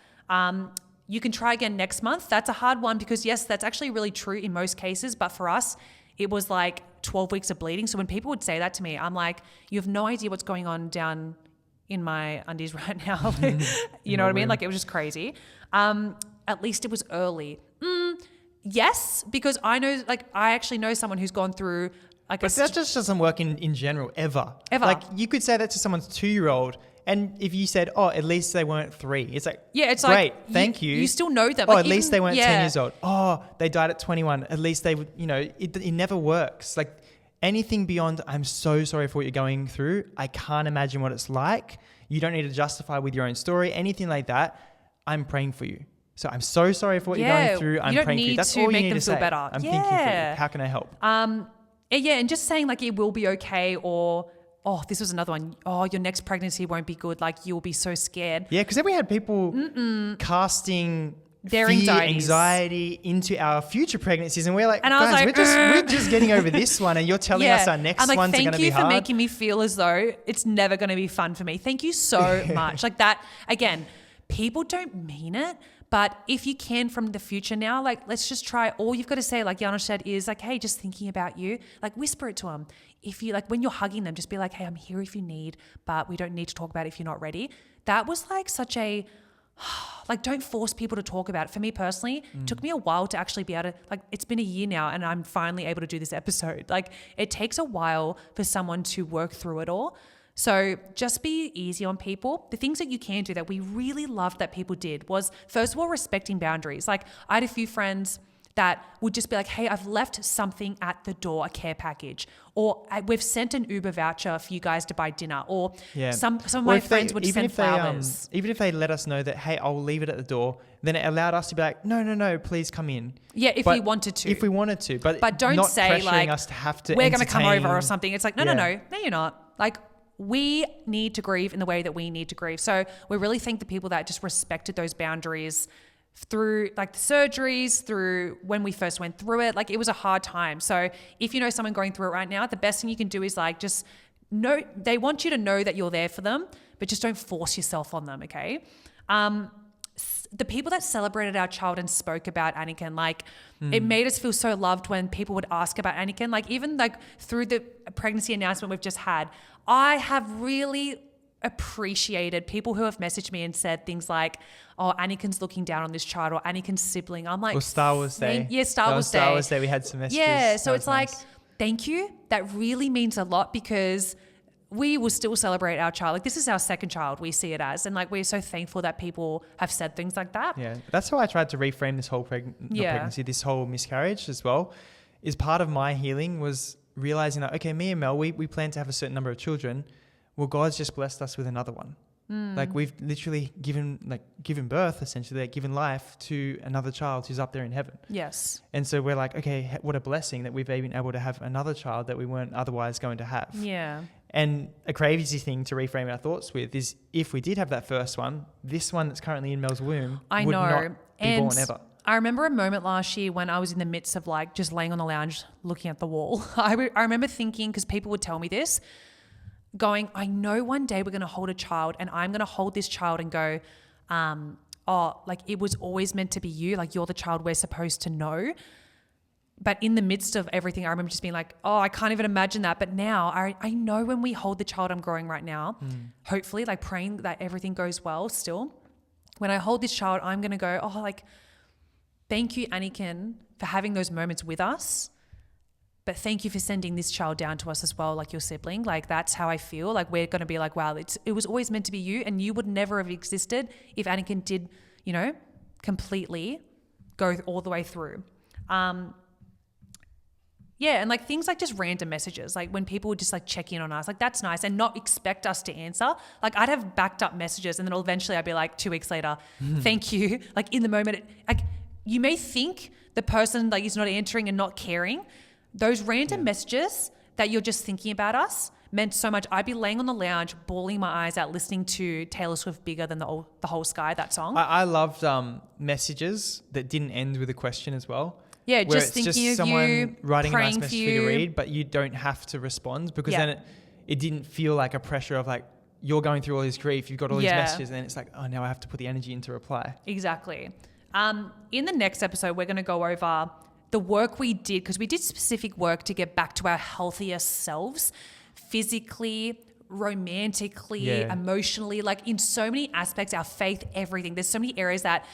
You can try again next month. That's a hard one because yes, that's actually really true in most cases. But for us, it was like 12 weeks of bleeding. So when people would say that to me, I'm like, you have no idea what's going on down in my undies right now. You know what I mean? Like it was just crazy. At least it was early. Yes, because I know, like I actually know someone who's gone through like but that just doesn't work in general, ever. Like you could say that to someone's 2-year-old. And if you said, oh, at least they weren't 3. It's like, yeah, it's great, like, thank you. You still know them. Oh, like at least they weren't 10 years old. Oh, they died at 21. At least they would, you know, it never works. Like anything beyond, I'm so sorry for what you're going through. I can't imagine what it's like. You don't need to justify with your own story, anything like that. I'm praying for you. So I'm so sorry for what you're going through. I'm praying for you. That's all you need to say. Better. I'm thinking for you. How can I help? Yeah, and just saying like it will be okay, or oh, this was another one. Oh, your next pregnancy won't be good. Like you'll be so scared. Yeah, because then we had people casting their fear, anxiety into our future pregnancies, and we're like, and guys, I was like, we're just getting over this one, and you're telling us our next ones are going to be hard. Thank you for making me feel as though it's never going to be fun for me. Thank you so much. Like that again. People don't mean it, but if you can from the future now, like let's just try. All you've got to say, like Yana said, is like, hey, just thinking about you. Like whisper it to them. If you like when you're hugging them, just be like, hey, I'm here if you need, but we don't need to talk about it if you're not ready. That was like such a like don't force people to talk about it. For me personally, it took me a while to actually be able to, like it's been a year now and I'm finally able to do this episode. Like it takes a while for someone to work through it all. So just be easy on people. The things that you can do that we really loved that people did was, first of all, respecting boundaries. Like I had a few friends that would just be like, hey, I've left something at the door, a care package, or we've sent an Uber voucher for you guys to buy dinner, or some of my friends would send flowers. Even if they let us know that, hey, I'll leave it at the door, then it allowed us to be like, no, please come in. Yeah, if we wanted to. If we wanted to. But don't not say like, us to have to we're going to come over or something. It's like, no, you're not. Like, we need to grieve in the way that we need to grieve. So we really thank the people that just respected those boundaries through like the surgeries, through when we first went through it. Like it was a hard time. So if you know someone going through it right now, the best thing you can do is like just know, they want you to know that you're there for them, but just don't force yourself on them, okay? The people that celebrated our child and spoke about Anakin, like it made us feel so loved when people would ask about Anakin. Like even like through the pregnancy announcement we've just had, I have really appreciated people who have messaged me and said things like, oh, Anakin's looking down on this child, or Anakin's sibling. I'm like, or Star Wars Day. Yeah, Star Wars Day. Star Wars Day, we had some messages. Yeah, so it's like, thank you. That really means a lot because we will still celebrate our child. Like this is our second child, we see it as. And like we're so thankful that people have said things like that. Yeah, that's how I tried to reframe this whole pregnancy, this whole miscarriage as well. Is part of my healing was realizing that, okay, me and Mel, we plan to have a certain number of children. Well, God's just blessed us with another one. Like we've literally given birth, essentially, like given life to another child who's up there in heaven. Yes. And so we're like, okay, what a blessing that we've been able to have another child that we weren't otherwise going to have. Yeah. And a crazy thing to reframe our thoughts with is if we did have that first one, this one that's currently in Mel's womb would not be born ever. I remember a moment last year when I was in the midst of like just laying on the lounge looking at the wall. I remember thinking, because people would tell me this, going, I know one day we're going to hold a child and I'm going to hold this child and go, like it was always meant to be you. Like you're the child we're supposed to know. But in the midst of everything, I remember just being like, I can't even imagine that. But now I know when we hold the child I'm growing right now, hopefully like praying that everything goes well still. When I hold this child, I'm going to go, like, thank you, Anakin, for having those moments with us. But thank you for sending this child down to us as well, like your sibling. Like that's how I feel. Like we're going to be like, wow, it was always meant to be you, and you would never have existed if Anakin did, completely go all the way through. Yeah, and like things like just random messages, like when people would just like check in on us, like that's nice, and not expect us to answer. Like I'd have backed up messages, and then eventually I'd be like 2 weeks later, thank you. Like in the moment, like you may think the person like is not answering and not caring. Those random messages that you're just thinking about us meant so much. I'd be laying on the lounge, bawling my eyes out, listening to Taylor Swift "Bigger Than the Whole Sky," that song. I loved messages that didn't end with a question as well. Yeah, just thinking of someone you, writing a nice praying message for for you to you. read, but you don't have to respond because then it didn't feel like a pressure of like you're going through all this grief, you've got all these messages, and then it's like, oh, now I have to put the energy into reply. Exactly. In the next episode, we're going to go over the work we did, because we did specific work to get back to our healthiest selves, physically, romantically, emotionally, like in so many aspects, our faith, everything. There's so many areas that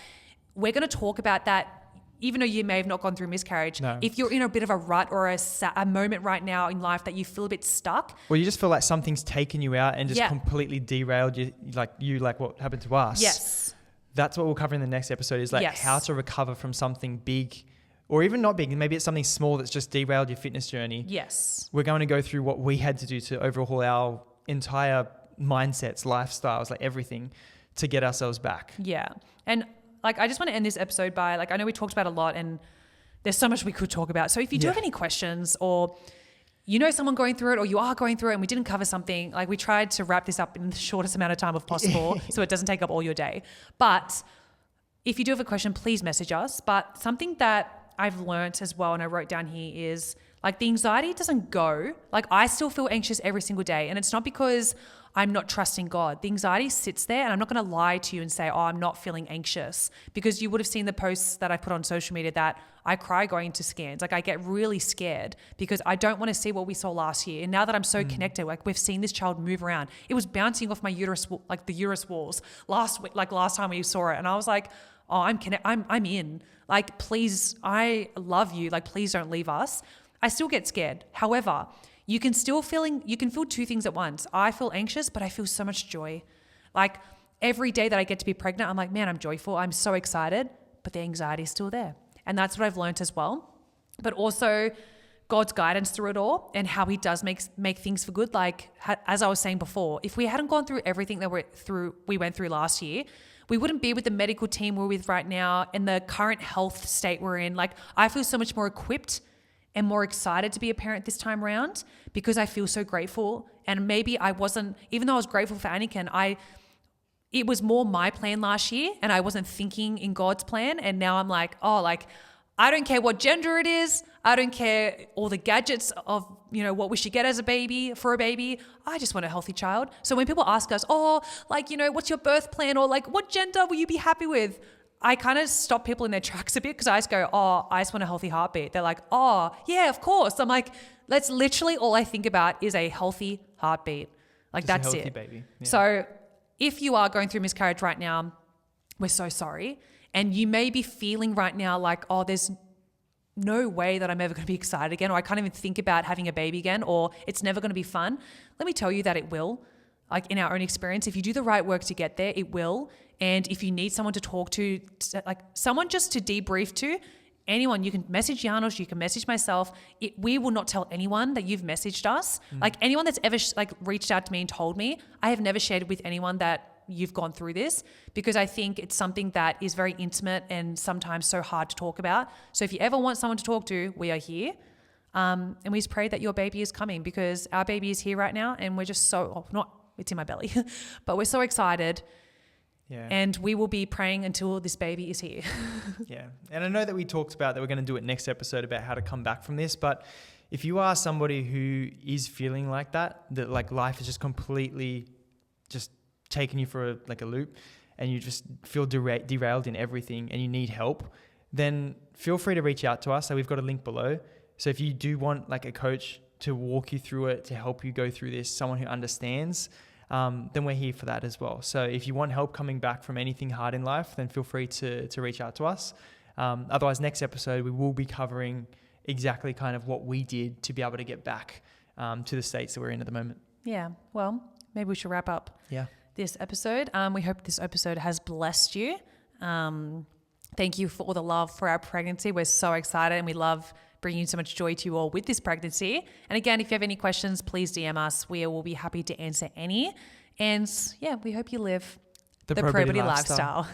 we're going to talk about that, even though you may have not gone through miscarriage, if you're in a bit of a rut or a moment right now in life that you feel a bit stuck. Well, you just feel like something's taken you out and just completely derailed you, like what happened to us. Yes. That's what we'll cover in the next episode is like how to recover from something big or even not big. Maybe it's something small that's just derailed your fitness journey. Yes. We're going to go through what we had to do to overhaul our entire mindsets, lifestyles, like everything to get ourselves back. Yeah. And like, I just want to end this episode by like, I know we talked about a lot and there's so much we could talk about. So if you do have any questions or you know someone going through it or you are going through it and we didn't cover something, like we tried to wrap this up in the shortest amount of time possible so it doesn't take up all your day. But if you do have a question, please message us. But something that I've learnt as well, and I wrote down here, is like the anxiety doesn't go. Like I still feel anxious every single day, and it's not because I'm not trusting God. The anxiety sits there, and I'm not going to lie to you and say, I'm not feeling anxious, because you would have seen the posts that I put on social media that I cry going to scans. Like I get really scared because I don't want to see what we saw last year. And now that I'm so connected, like we've seen this child move around. It was bouncing off my uterus, like the uterus walls last week, like last time we saw it, and I was like, I'm in. Like, please, I love you. Like, please don't leave us. I still get scared. However, you can feel two things at once. I feel anxious, but I feel so much joy. Like every day that I get to be pregnant, I'm like, man, I'm joyful. I'm so excited, but the anxiety is still there. And that's what I've learned as well. But also God's guidance through it all and how he does make things for good. Like, as I was saying before, if we hadn't gone through everything that we went through last year, we wouldn't be with the medical team we're with right now and the current health state we're in. Like, I feel so much more equipped and more excited to be a parent this time around because I feel so grateful. And maybe I wasn't, even though I was grateful for Anakin, it was more my plan last year and I wasn't thinking in God's plan. And now I'm like, I don't care what gender it is. I don't care all the gadgets of, what we should get as for a baby. I just want a healthy child. So when people ask us, what's your birth plan? Or like, what gender will you be happy with? I kind of stop people in their tracks a bit because I just go, I just want a healthy heartbeat. They're like, yeah, of course. I'm like, that's literally all I think about is a healthy heartbeat. Like just that's a healthy it. Baby. Yeah. So if you are going through miscarriage right now, we're so sorry. And you may be feeling right now like, no way that I'm ever going to be excited again, or I can't even think about having a baby again, or it's never going to be fun. Let me tell you that it will. Like in our own experience, if you do the right work to get there, it will. And if you need someone to talk to, like someone just to debrief to, anyone, you can message Janos, you can message myself. We will not tell anyone that you've messaged us. Like anyone that's ever reached out to me and told me, I have never shared it with anyone that you've gone through this, because I think it's something that is very intimate and sometimes so hard to talk about. So if you ever want someone to talk to, we are here. And we just pray that your baby is coming, because our baby is here right now and we're just it's in my belly, but we're so excited. Yeah. And we will be praying until this baby is here. Yeah. And I know that we talked about that we're going to do it next episode about how to come back from this, but if you are somebody who is feeling like that like life is just completely just taking you for a loop, and you just feel derailed in everything and you need help, then feel free to reach out to us. So we've got a link below. So if you do want like a coach to walk you through it, to help you go through this, someone who understands, then we're here for that as well. So if you want help coming back from anything hard in life, then feel free to reach out to us. Otherwise, next episode, we will be covering exactly kind of what we did to be able to get back to the states that we're in at the moment. Yeah. Well, maybe we should wrap up this episode. We hope this episode has blessed you. Thank you for all the love for our pregnancy. We're so excited and we love bringing so much joy to you all with this pregnancy. And again, if you have any questions, please DM us. We will be happy to answer any. And yeah, we hope you live the probity lifestyle.